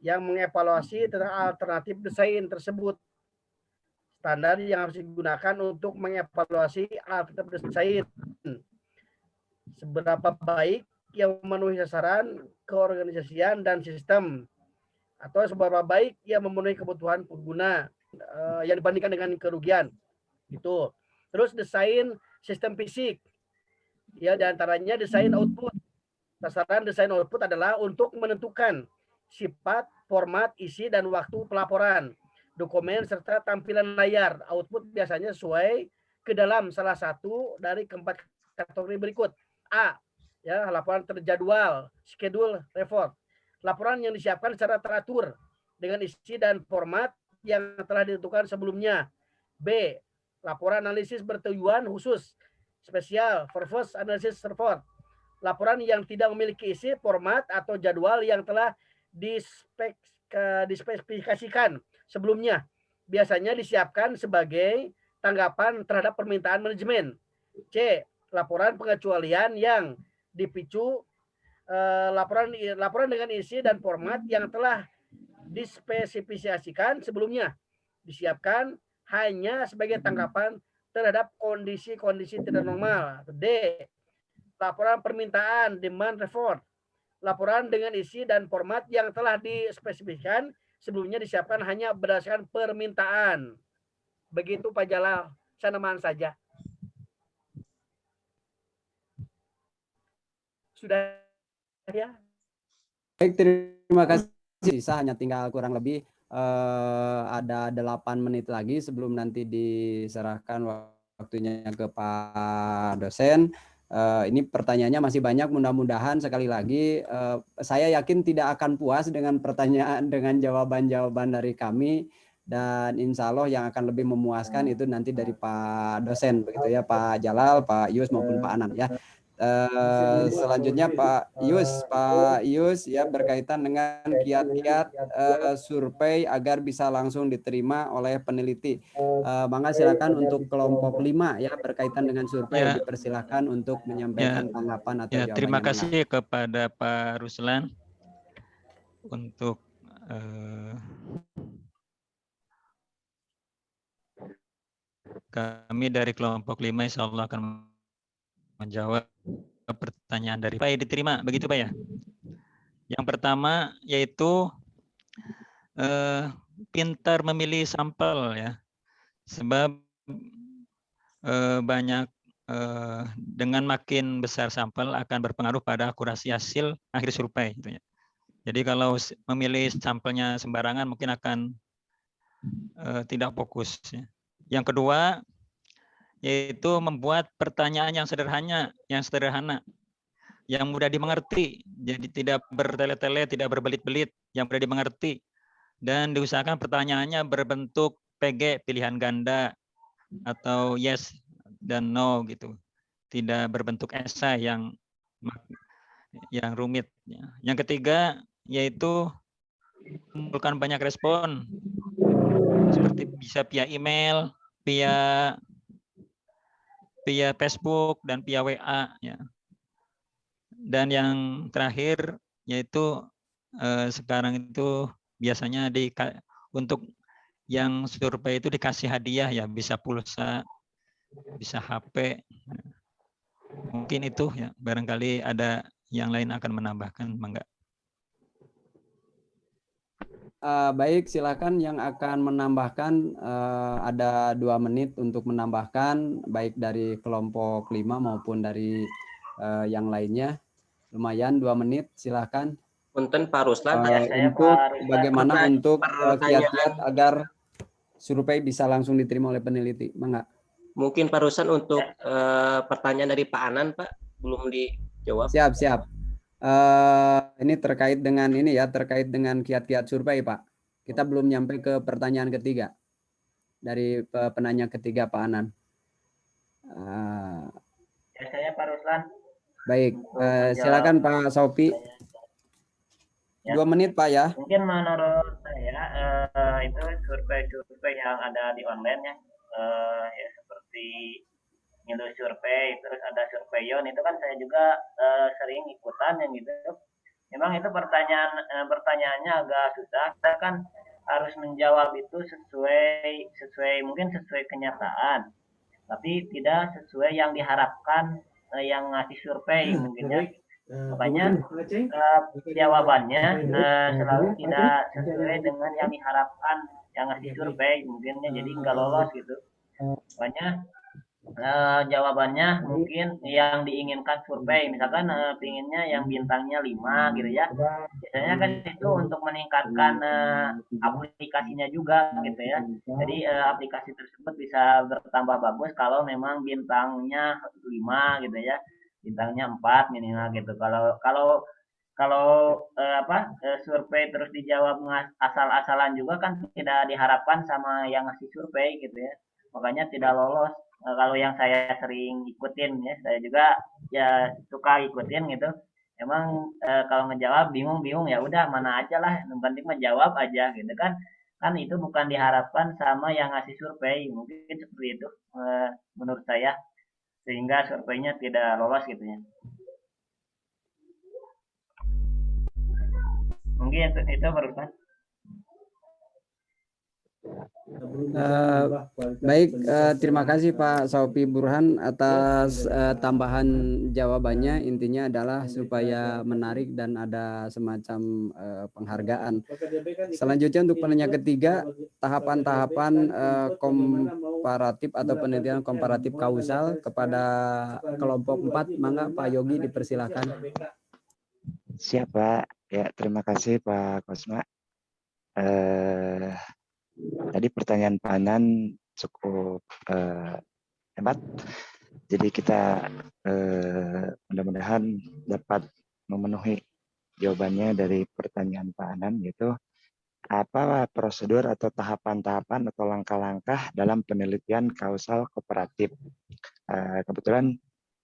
yang mengevaluasi tentang alternatif desain tersebut. Standar yang harus digunakan untuk mengevaluasi alternatif desain. Seberapa baik yang memenuhi sasaran, keorganisasian dan sistem, atau seberapa baik yang memenuhi kebutuhan pengguna yang dibandingkan dengan kerugian. Gitu. Terus desain sistem fisik. Ya, diantaranya desain output. Sasaran desain output adalah untuk menentukan sifat, format, isi, dan waktu pelaporan, dokumen, serta tampilan layar. Output biasanya sesuai ke dalam salah satu dari keempat kategori berikut. A. Ya, laporan terjadwal, schedule, report. Laporan yang disiapkan secara teratur dengan isi dan format yang telah ditentukan sebelumnya. B. Laporan analisis bertujuan khusus, spesial, purpose analysis report. Laporan yang tidak memiliki isi, format, atau jadwal yang telah dispesifikasikan sebelumnya. Biasanya disiapkan sebagai tanggapan terhadap permintaan manajemen. C. Laporan pengecualian yang dipicu laporan dengan isi dan format yang telah dispesifikasikan sebelumnya. Disiapkan hanya sebagai tanggapan terhadap kondisi-kondisi tidak normal. D. Laporan permintaan demand report. Laporan dengan isi dan format yang telah dispesifikasikan sebelumnya disiapkan hanya berdasarkan permintaan. Begitu Pak Jalal, sanaman saja. Sudah ya? Baik, terima kasih. Sisa hanya tinggal kurang lebih ada 8 menit lagi sebelum nanti diserahkan waktunya ke Pak dosen. Ini pertanyaannya masih banyak, mudah-mudahan sekali lagi saya yakin tidak akan puas dengan pertanyaan dengan jawaban-jawaban dari kami, dan insya Allah yang akan lebih memuaskan itu nanti dari Pak dosen begitu ya, Pak Jalal, Pak Yus maupun Pak Anan ya. Selanjutnya Pak Yus ya, berkaitan dengan kiat-kiat survei agar bisa langsung diterima oleh peneliti. Mangga silakan untuk kelompok 5 ya, berkaitan dengan survei Ya. dipersilakan untuk menyampaikan tanggapan atau jawabannya. Terima kasih kepada Pak Ruslan untuk kami dari kelompok 5 insya Allah akan menjawab pertanyaan dari Pak. Diterima begitu Pak ya. Yang pertama yaitu pintar memilih sampel ya, sebab banyak dengan makin besar sampel akan berpengaruh pada akurasi hasil akhir survei gitu ya. Jadi kalau memilih sampelnya sembarangan mungkin akan tidak fokus ya. Yang kedua yaitu membuat pertanyaan yang sederhana, yang mudah dimengerti. Jadi tidak bertele-tele, tidak berbelit-belit, yang mudah dimengerti. Dan diusahakan pertanyaannya berbentuk PG, pilihan ganda, atau yes dan no gitu. Tidak berbentuk esai yang rumit. Yang ketiga yaitu mengumpulkan banyak respon, seperti bisa via email, via Facebook dan via WA ya. Dan yang terakhir yaitu sekarang itu biasanya untuk yang survei itu dikasih hadiah ya, bisa pulsa, bisa HP. Mungkin itu ya, barangkali ada yang lain akan menambahkan, mangga. Baik, silakan yang akan menambahkan, ada 2 menit untuk menambahkan, baik dari kelompok 5 maupun dari yang lainnya. Lumayan 2 menit, silakan. Punten Pak Ruslan, untuk bagaimana untuk kiat-kiat agar survei bisa langsung diterima oleh peneliti, mangga. Mungkin Pak Ruslan untuk pertanyaan dari Pak Anan Pak belum dijawab. Siap. Ini terkait dengan terkait dengan kiat-kiat survei Pak. Kita belum nyampe ke pertanyaan ketiga dari penanya ketiga Pak Anan. Saya Pak Ruslan. Baik, silakan Pak Sofi. 2 menit Pak ya. Mungkin menurut saya itu survei yang ada di online ya, ya seperti Indo Survei, terus ada Surveyon, itu kan saya juga sering ikutan yang gitu. Memang itu pertanyaannya agak susah. Kita kan harus menjawab itu sesuai mungkin sesuai kenyataan, tapi tidak sesuai yang diharapkan yang ngasih survei mungkinnya. Makanya jawabannya selalu tidak sesuai dengan yang diharapkan yang ngasih survei mungkinnya, jadi nggak lolos gitu. Makanya jawabannya mungkin yang diinginkan survei, misalkan pinginnya yang bintangnya 5 gitu ya. Biasanya kan itu untuk meningkatkan aplikasinya juga gitu ya. Jadi aplikasi tersebut bisa bertambah bagus kalau memang bintangnya 5 gitu ya. Bintangnya 4 minimal gitu. Kalau survei terus dijawab asal-asalan juga kan tidak diharapkan sama yang ngasih survei gitu ya. Makanya tidak lolos. Kalau yang saya sering ikutin ya, saya juga ya suka ikutin gitu. emang kalau ngejawab bingung ya udah mana aja lah, yang penting menjawab aja gitu kan. Kan itu bukan diharapkan sama yang ngasih survei, mungkin seperti itu menurut saya, sehingga surveinya tidak lolos gitu ya. Mungkin itu merupakan Baik, terima kasih Pak Saufi Burhan atas tambahan jawabannya. Intinya adalah supaya menarik dan ada semacam penghargaan. Selanjutnya untuk penanya ketiga, tahapan-tahapan komparatif atau penelitian komparatif kausal kepada kelompok 4. Mangga Pak Yogi dipersilakan. Siap Pak. Ya, terima kasih Pak Kosma. Tadi pertanyaan Pak Anan cukup hebat. Jadi kita mudah-mudahan dapat memenuhi jawabannya dari pertanyaan Pak Anan, yaitu apa prosedur atau tahapan-tahapan atau langkah-langkah dalam penelitian kausal kooperatif. Kebetulan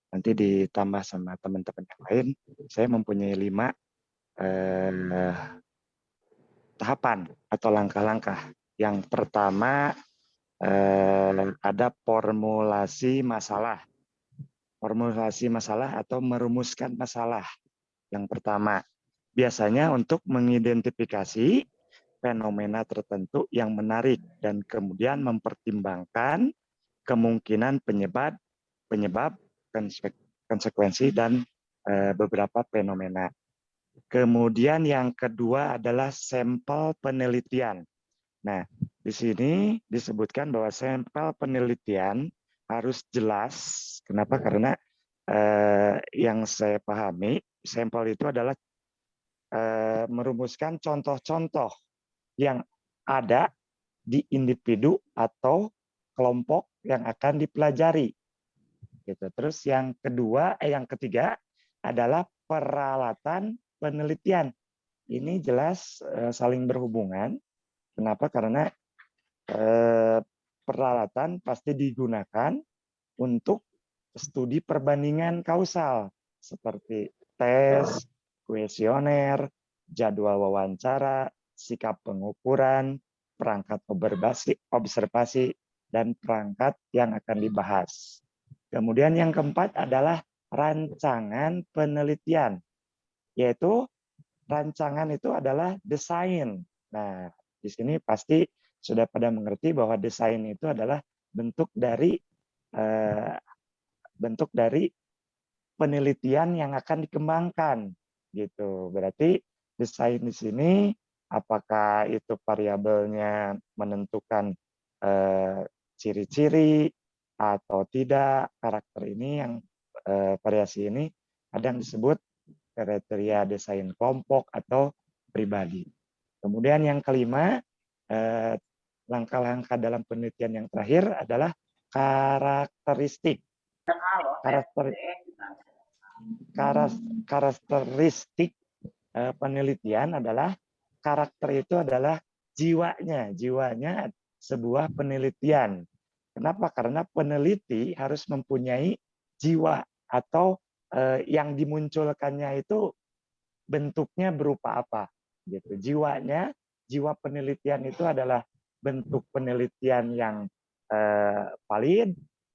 nanti ditambah sama teman-teman yang lain, saya mempunyai 5 tahapan atau langkah-langkah. Yang pertama ada formulasi masalah. Formulasi masalah atau merumuskan masalah. Yang pertama, biasanya untuk mengidentifikasi fenomena tertentu yang menarik dan kemudian mempertimbangkan kemungkinan penyebab, konsekuensi, dan beberapa fenomena. Kemudian yang kedua adalah sampel penelitian. Nah, di sini disebutkan bahwa sampel penelitian harus jelas. Kenapa? Karena yang saya pahami, sampel itu adalah merumuskan contoh-contoh yang ada di individu atau kelompok yang akan dipelajari. Gitu. Terus yang ketiga adalah peralatan penelitian. Ini jelas saling berhubungan. Kenapa? Karena peralatan pasti digunakan untuk studi perbandingan kausal seperti tes, kuesioner, jadwal wawancara, sikap pengukuran, perangkat observasi, dan perangkat yang akan dibahas. Kemudian yang keempat adalah rancangan penelitian, yaitu rancangan itu adalah desain. Nah, di sini pasti sudah pada mengerti bahwa desain itu adalah bentuk dari penelitian yang akan dikembangkan, gitu. Berarti desain di sini apakah itu variabelnya menentukan ciri-ciri atau tidak, karakter ini yang variasi ini kadang disebut kriteria desain kelompok atau pribadi. Kemudian yang kelima, langkah-langkah dalam penelitian yang terakhir adalah karakteristik. Karakteristik penelitian adalah karakter itu adalah jiwanya sebuah penelitian. Kenapa? Karena peneliti harus mempunyai jiwa atau yang dimunculkannya itu bentuknya berupa apa, gitu. Jiwa penelitian itu adalah bentuk penelitian yang valid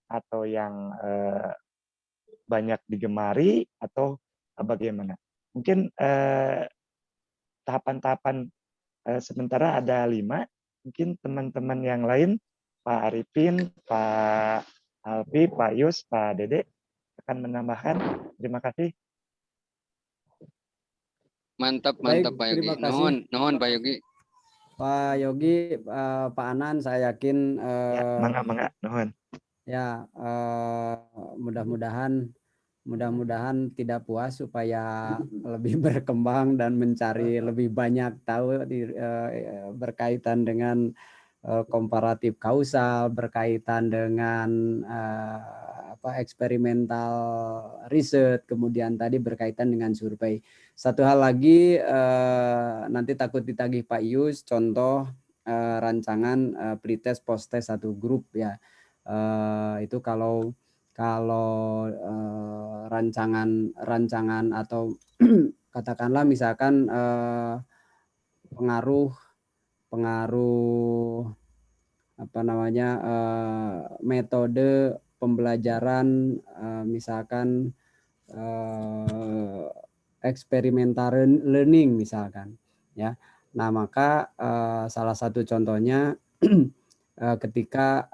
atau yang banyak digemari atau bagaimana. Mungkin tahapan-tahapan sementara ada 5. Mungkin teman-teman yang lain, Pak Arifin, Pak Alfi, Pak Yus, Pak Dede akan menambahkan. Terima kasih. Mantap Baik, Pak Yogi. terima kasih. Nuhun Pak Yogi. Pak Yogi, Pak Anan, saya yakin Mangga, nuhun. Ya, mudah-mudahan tidak puas supaya lebih berkembang dan mencari lebih banyak tahu berkaitan dengan komparatif kausal, berkaitan dengan eksperimental riset, kemudian tadi berkaitan dengan survei. Satu hal lagi, nanti takut ditagih Pak Yus, contoh rancangan pretest, posttest satu grup ya. Itu kalau kalau rancangan atau katakanlah misalkan pengaruh apa namanya metode pembelajaran misalkan experimental learning misalkan ya. Nah, maka salah satu contohnya ketika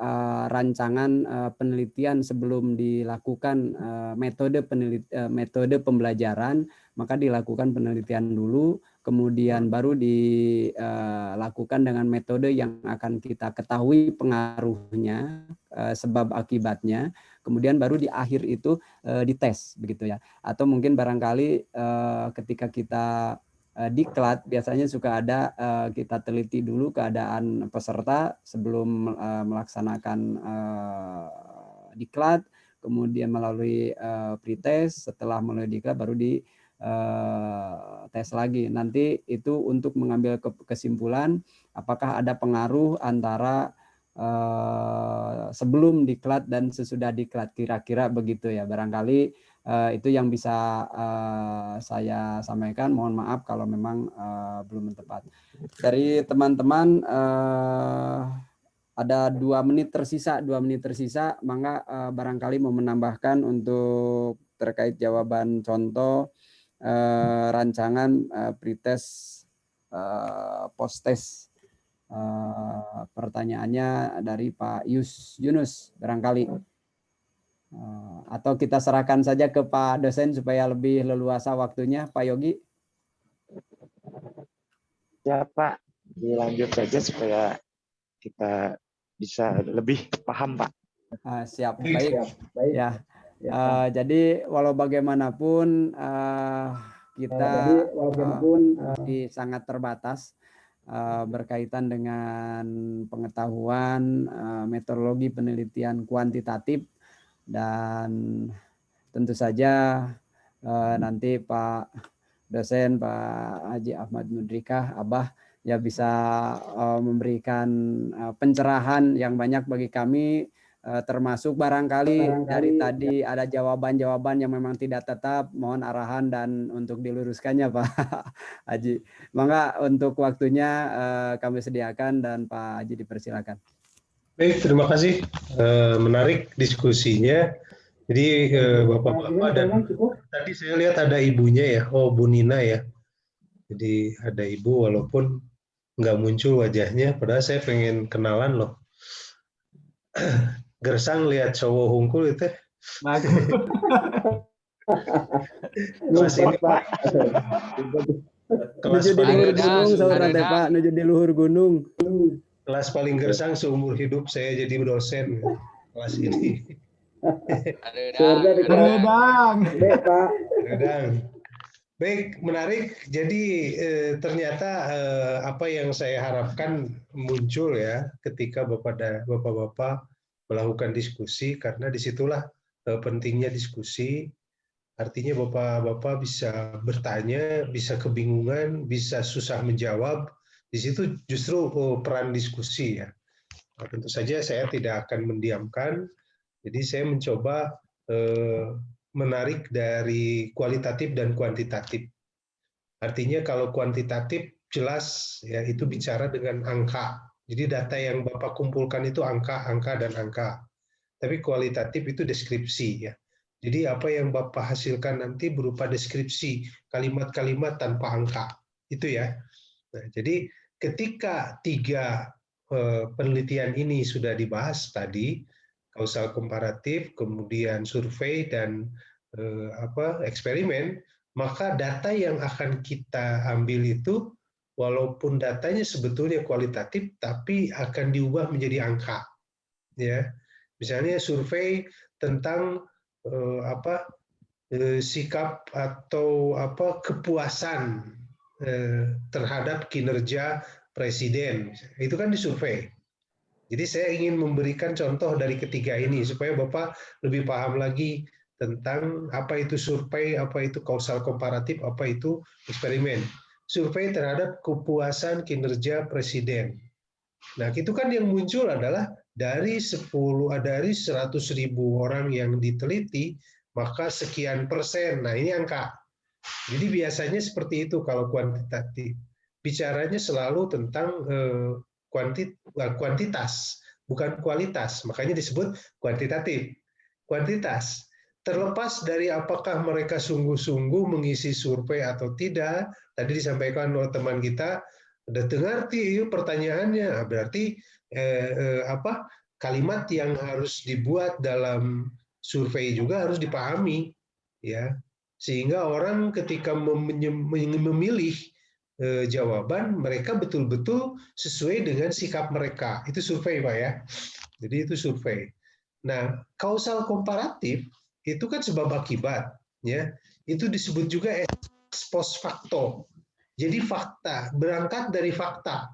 rancangan penelitian sebelum dilakukan metode pembelajaran, maka dilakukan penelitian dulu, kemudian baru dilakukan dengan metode yang akan kita ketahui pengaruhnya, sebab akibatnya, kemudian baru di akhir itu dites begitu ya. Atau mungkin barangkali ketika kita diklat biasanya suka ada kita teliti dulu keadaan peserta sebelum melaksanakan diklat, kemudian melalui pretest, setelah melalui diklat baru di tes lagi. Nanti itu untuk mengambil kesimpulan apakah ada pengaruh antara sebelum diklat dan sesudah diklat, kira-kira begitu ya. Barangkali itu yang bisa saya sampaikan. Mohon maaf kalau memang belum tepat. Dari teman-teman ada 2 menit tersisa. Maka barangkali mau menambahkan untuk terkait jawaban contoh rancangan pretest post-test. Pertanyaannya dari Pak Yunus barangkali. Atau kita serahkan saja ke Pak dosen supaya lebih leluasa waktunya, Pak Yogi. Ya Pak, dilanjut saja supaya kita bisa lebih paham Pak. Siap, baik. Ya, jadi walau bagaimanapun kita sangat terbatas berkaitan dengan pengetahuan metodologi penelitian kuantitatif. Dan tentu saja nanti Pak dosen, Pak Haji Ahmad Mudrikah, Abah ya bisa memberikan pencerahan yang banyak bagi kami, termasuk barangkali dari tadi ada jawaban-jawaban yang memang tidak tetap, mohon arahan dan untuk diluruskannya Pak Haji. Maka untuk waktunya kami sediakan dan Pak Haji dipersilakan. Baik, terima kasih. Menarik diskusinya. Jadi Bapak-Bapak dan tadi saya lihat ada ibunya ya, oh Bu Nina ya. Jadi ada ibu walaupun nggak muncul wajahnya, padahal saya pengen kenalan loh. Gersang lihat cowok hungkul itu. Kelas ini Pak. Kelas paling Pak, nuju di luhur gunung. Kelas paling gersang seumur hidup saya jadi dosen kelas ini. Baik, menarik. Jadi ternyata apa yang saya harapkan muncul ya ketika Bapak-Bapak melakukan diskusi, karena disitulah pentingnya diskusi. Artinya Bapak-Bapak bisa bertanya, bisa kebingungan, bisa susah menjawab. Di situ justru peran diskusi ya. Nah, tentu saja saya tidak akan mendiamkan. Jadi saya mencoba menarik dari kualitatif dan kuantitatif. Artinya kalau kuantitatif jelas ya itu bicara dengan angka. Jadi data yang Bapak kumpulkan itu angka, dan angka. Tapi kualitatif itu deskripsi ya. Jadi apa yang Bapak hasilkan nanti berupa deskripsi, kalimat-kalimat tanpa angka. Itu ya. Nah, jadi ketika 3 penelitian ini sudah dibahas tadi, kausal komparatif, kemudian survei dan eksperimen, maka data yang akan kita ambil itu walaupun datanya sebetulnya kualitatif tapi akan diubah menjadi angka. Ya. Misalnya survei tentang sikap atau kepuasan terhadap kinerja presiden, itu kan disurvei. Jadi saya ingin memberikan contoh dari ketiga ini supaya Bapak lebih paham lagi tentang apa itu survei, apa itu kausal komparatif, apa itu eksperimen. Survei terhadap kepuasan kinerja presiden. Nah, itu kan yang muncul adalah dari 100.000 orang yang diteliti, maka sekian persen. Nah, ini angka. Jadi biasanya seperti itu kalau kuantitatif. Bicaranya selalu tentang kuantitas, bukan kualitas. Makanya disebut kuantitatif. Kuantitas. Terlepas dari apakah mereka sungguh-sungguh mengisi survei atau tidak, tadi disampaikan oleh teman kita, udah dengar pertanyaannya, berarti kalimat yang harus dibuat dalam survei juga harus dipahami, ya, sehingga orang ketika memilih jawaban mereka betul-betul sesuai dengan sikap mereka. Itu survei, Pak, ya. Jadi itu survei. Nah, kausal komparatif itu kan sebab akibat, ya. Itu disebut juga ex post facto. Jadi fakta, berangkat dari fakta.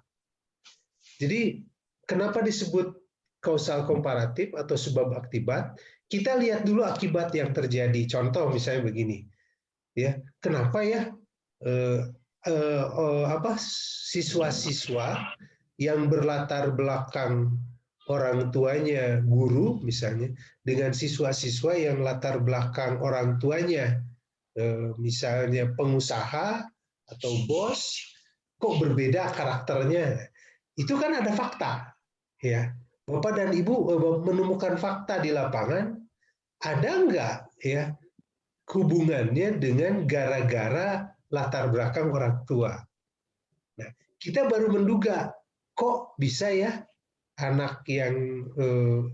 Jadi kenapa disebut kausal komparatif atau sebab akibat? Kita lihat dulu akibat yang terjadi. Contoh misalnya begini, ya, kenapa ya siswa-siswa yang berlatar belakang orang tuanya guru misalnya dengan siswa-siswa yang latar belakang orang tuanya misalnya pengusaha atau bos, kok berbeda karakternya? Itu kan ada fakta, ya. Bapak dan Ibu menemukan fakta di lapangan, ada nggak ya hubungannya dengan gara-gara latar belakang orang tua? Nah, kita baru menduga, kok bisa ya anak yang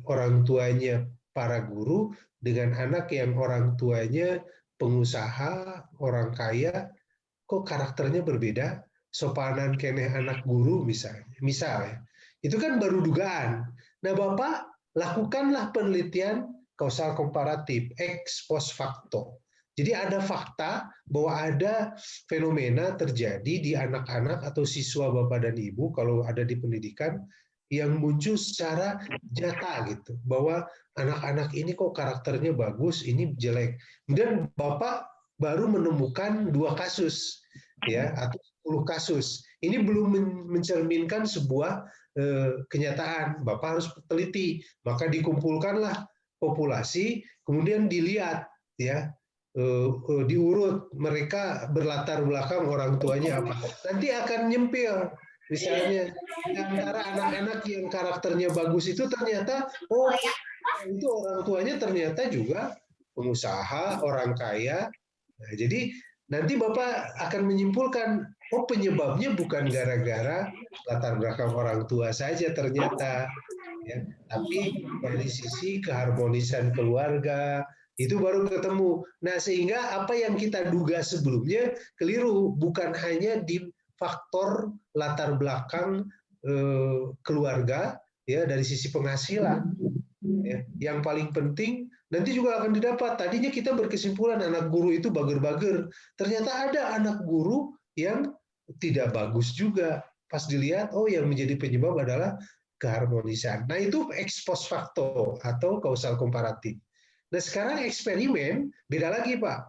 orang tuanya para guru dengan anak yang orang tuanya pengusaha, orang kaya, kok karakternya berbeda? Sopanan keneh anak guru misalnya. Itu kan baru dugaan. Nah, Bapak lakukanlah penelitian kausal komparatif, ex post facto. Jadi ada fakta bahwa ada fenomena terjadi di anak-anak atau siswa Bapak dan Ibu kalau ada di pendidikan yang muncul secara nyata gitu, bahwa anak-anak ini kok karakternya bagus, ini jelek. Kemudian Bapak baru menemukan 2 kasus, ya, atau 10 kasus. Ini belum mencerminkan sebuah kenyataan. Bapak harus teliti, maka dikumpulkanlah populasi, kemudian dilihat, ya, diurut mereka berlatar belakang orang tuanya apa. Nanti akan nyempil. Misalnya antara anak-anak yang karakternya bagus itu ternyata, oh, itu orang tuanya ternyata juga pengusaha, orang kaya. Nah, jadi nanti Bapak akan menyimpulkan, oh, penyebabnya bukan gara-gara latar belakang orang tua saja ternyata, ya, tapi dari sisi keharmonisan keluarga, itu baru ketemu. Nah, sehingga apa yang kita duga sebelumnya keliru, bukan hanya di faktor latar belakang keluarga, ya, dari sisi penghasilan. Ya, yang paling penting nanti juga akan didapat. Tadinya kita berkesimpulan anak guru itu bager-bager. Ternyata ada anak guru yang tidak bagus juga. Pas dilihat, oh, yang menjadi penyebab adalah keharmonisan. Nah, itu ex post facto atau kausal komparatif. Nah, sekarang eksperimen beda lagi, Pak.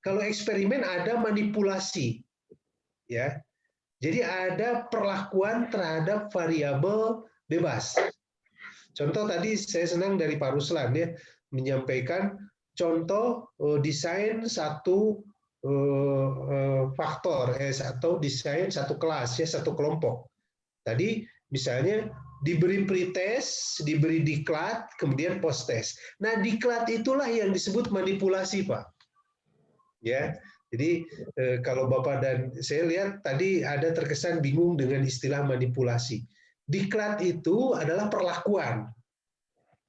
Kalau eksperimen ada manipulasi, ya. Jadi ada perlakuan terhadap variabel bebas. Contoh tadi saya senang dari Pak Ruslan, ya, menyampaikan contoh desain satu faktor atau desain satu kelas, ya, satu kelompok. Tadi misalnya diberi pretest, diberi diklat, kemudian post test. Nah, diklat itulah yang disebut manipulasi, Pak. Ya. Jadi kalau Bapak dan saya lihat tadi ada terkesan bingung dengan istilah manipulasi. Diklat itu adalah perlakuan.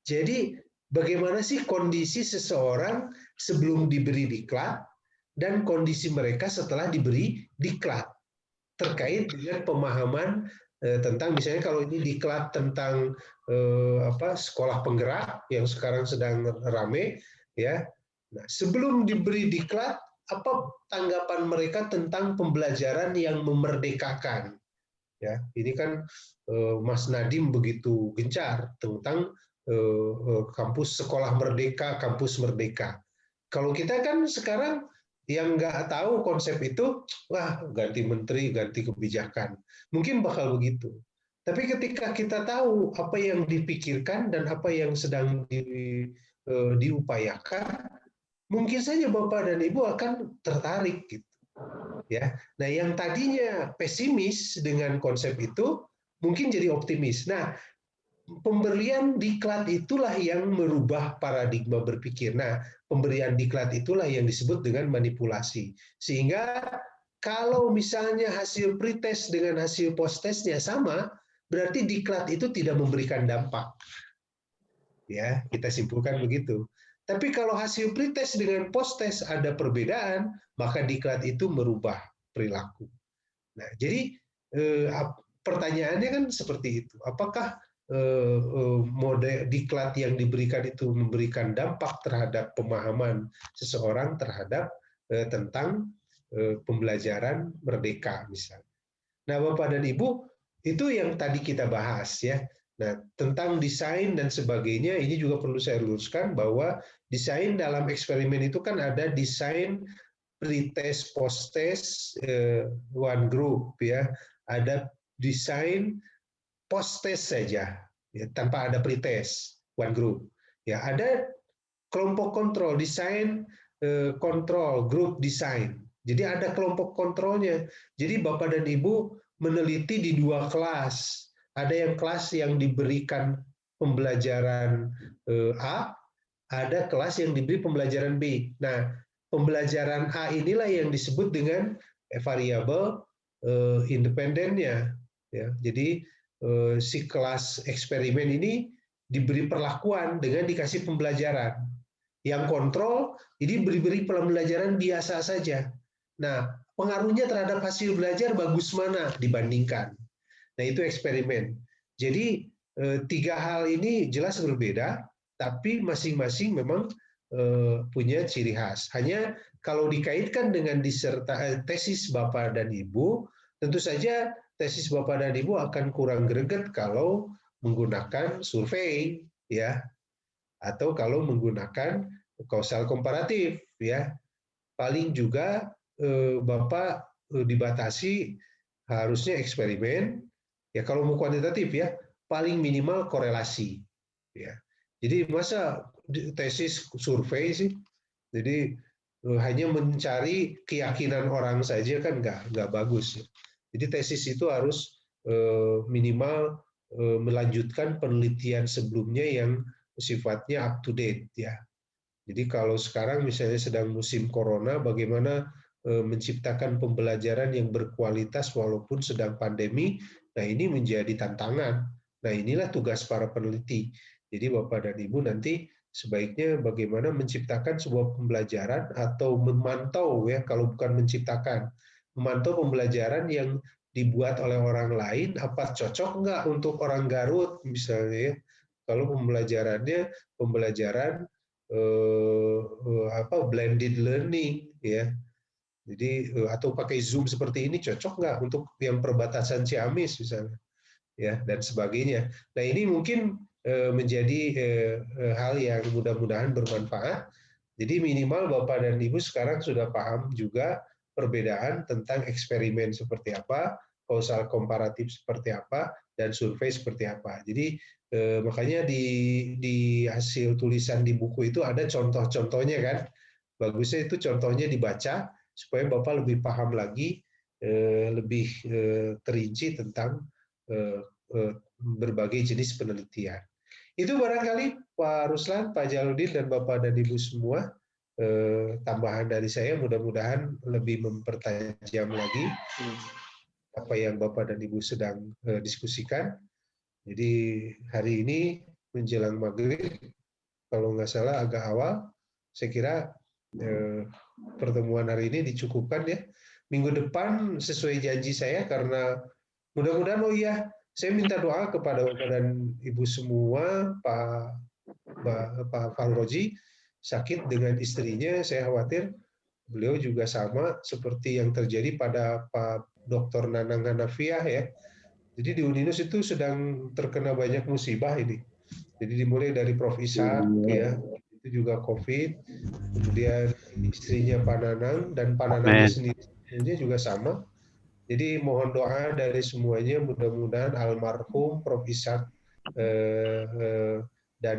Jadi bagaimana sih kondisi seseorang sebelum diberi diklat dan kondisi mereka setelah diberi diklat terkait dengan pemahaman tentang, misalnya kalau ini diklat tentang sekolah penggerak yang sekarang sedang rame, ya. Nah, sebelum diberi diklat, apa tanggapan mereka tentang pembelajaran yang memerdekakan? Ya, ini kan Mas Nadiem begitu gencar tentang kampus sekolah merdeka, kampus merdeka. Kalau kita kan sekarang yang nggak tahu konsep itu, wah, ganti menteri, ganti kebijakan. Mungkin bakal begitu. Tapi ketika kita tahu apa yang dipikirkan dan apa yang sedang diupayakan, mungkin saja Bapak dan Ibu akan tertarik gitu. Ya. Nah, yang tadinya pesimis dengan konsep itu mungkin jadi optimis. Nah, pemberian diklat itulah yang merubah paradigma berpikir. Nah, pemberian diklat itulah yang disebut dengan manipulasi. Sehingga kalau misalnya hasil pretest dengan hasil post-testnya sama, berarti diklat itu tidak memberikan dampak. Ya, kita simpulkan begitu. Tapi kalau hasil pretest dengan post-test ada perbedaan, maka diklat itu merubah perilaku. Nah, jadi pertanyaannya kan seperti itu. Apakah mode diklat yang diberikan itu memberikan dampak terhadap pemahaman seseorang terhadap tentang pembelajaran merdeka misalnya. Nah, Bapak dan Ibu, itu yang tadi kita bahas ya. Nah, tentang desain dan sebagainya, ini juga perlu saya luruskan bahwa desain dalam eksperimen itu kan ada desain pretest, post-test, one group ya. Ada desain post-test saja, ya, tanpa ada pretest, one group. Ya, ada kelompok kontrol, desain kontrol, group design. Jadi ada kelompok kontrolnya. Jadi Bapak dan Ibu meneliti di 2 kelas. Ada yang kelas yang diberikan pembelajaran A, ada kelas yang diberi pembelajaran B. Nah, pembelajaran A inilah yang disebut dengan variabel independennya. Ya, jadi si kelas eksperimen ini diberi perlakuan dengan dikasih pembelajaran. Yang kontrol ini beri pembelajaran biasa saja. Nah, pengaruhnya terhadap hasil belajar bagus mana dibandingkan. Nah, itu eksperimen. Jadi 3 hal ini jelas berbeda, tapi masing-masing memang punya ciri khas. Hanya kalau dikaitkan dengan tesis Bapak dan Ibu, tentu saja tesis Bapak dan Ibu akan kurang greget kalau menggunakan survei, ya, atau kalau menggunakan kausal komparatif, ya. Paling juga Bapak dibatasi harusnya eksperimen, ya kalau mau kuantitatif ya, paling minimal korelasi, ya. Jadi masa tesis survei sih, jadi hanya mencari keyakinan orang saja kan nggak bagus. Ya. Jadi tesis itu harus minimal melanjutkan penelitian sebelumnya yang sifatnya up to date, ya. Jadi kalau sekarang misalnya sedang musim corona, bagaimana menciptakan pembelajaran yang berkualitas walaupun sedang pandemi, nah ini menjadi tantangan. Nah inilah tugas para peneliti. Jadi Bapak dan Ibu nanti sebaiknya bagaimana menciptakan sebuah pembelajaran atau memantau, ya, kalau bukan menciptakan, memantau pembelajaran yang dibuat oleh orang lain, apa cocok nggak untuk orang Garut misalnya, ya. Kalau pembelajarannya pembelajaran blended learning, ya. Jadi atau pakai Zoom seperti ini cocok nggak untuk yang perbatasan Ciamis misalnya, ya, dan sebagainya. Nah ini mungkin menjadi hal yang mudah-mudahan bermanfaat. Jadi minimal Bapak dan Ibu sekarang sudah paham juga perbedaan tentang eksperimen seperti apa, kausal komparatif seperti apa, dan survei seperti apa. Jadi makanya di hasil tulisan di buku itu ada contoh-contohnya kan. Bagusnya itu contohnya dibaca supaya Bapak lebih paham lagi, lebih terinci tentang berbagai jenis penelitian. Itu barangkali Pak Ruslan, Pak Jaludin, dan Bapak dan Ibu semua, tambahan dari saya, mudah-mudahan lebih mempertajam lagi apa yang Bapak dan Ibu sedang diskusikan. Jadi hari ini menjelang maghrib, kalau nggak salah agak awal, saya kira pertemuan hari ini dicukupkan ya. Minggu depan sesuai janji saya, karena mudah-mudahan, oh iya, saya minta doa kepada Bapak dan Ibu semua, Pak Fauroji sakit dengan istrinya, saya khawatir beliau juga sama seperti yang terjadi pada Pak Dr. Nanang Hanafiah ya. Jadi di Uninus itu sedang terkena banyak musibah ini. Jadi dimulai dari Prof. Ishak ya, itu juga COVID, kemudian istrinya Pak Nanang dan Pak Nanangnya sendiri juga sama. Jadi mohon doa dari semuanya, mudah-mudahan almarhum Prof. Ishak dan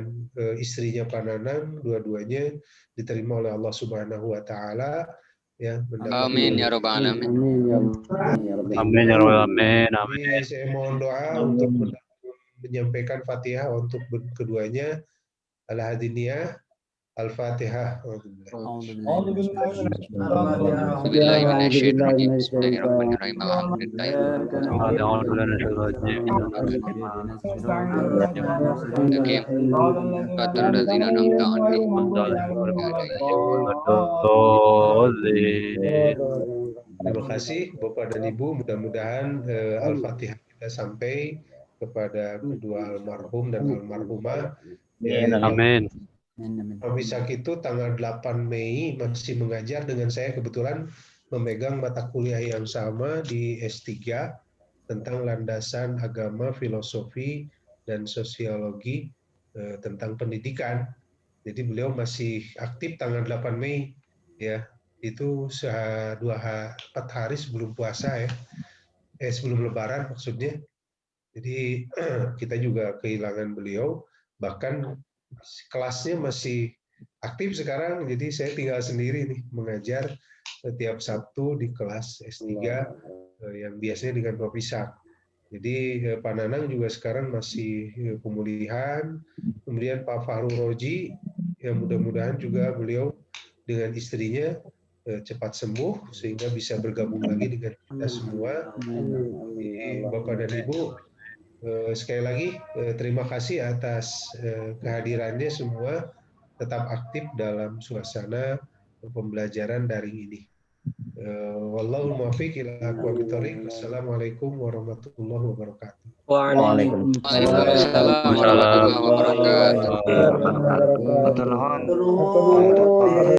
istrinya Pak Nanang dua-duanya diterima oleh Allah Subhanahu wa taala, ya. Amin ya rabbal alamin. Amin ya rabbal alamin. Amin. Jadi saya mohon doa untuk menyampaikan Fatihah untuk keduanya. Al-Hadiniyah, Al-Fatihah. Terima kasih Bapak dan Ibu, mudah-mudahan Al-Fatihah kita sampai kepada kedua almarhum dan almarhumah. Amin. Prof. Ishak itu tanggal 8 Mei masih mengajar dengan saya, kebetulan memegang mata kuliah yang sama di S3 tentang landasan agama, filosofi, dan sosiologi tentang pendidikan. Jadi beliau masih aktif tanggal 8 Mei, ya. Itu 4 hari sebelum puasa, ya. Sebelum Lebaran maksudnya. Jadi kita juga kehilangan beliau, bahkan kelasnya masih aktif sekarang, jadi saya tinggal sendiri nih mengajar setiap Sabtu di kelas S3 yang biasanya dengan Prof. Ishak. Jadi Pak Nanang juga sekarang masih pemulihan, kemudian Pak Fahru Roji, yang mudah-mudahan juga beliau dengan istrinya cepat sembuh sehingga bisa bergabung lagi dengan kita semua. Bapak dan Ibu, sekali lagi terima kasih atas kehadirannya semua, tetap aktif dalam suasana pembelajaran daring ini. Wallahul muwaffiq ila aqwamit thoriq. Wassalamualaikum warahmatullahi wabarakatuh. Waalaikumsalam warahmatullahi wabarakatuh.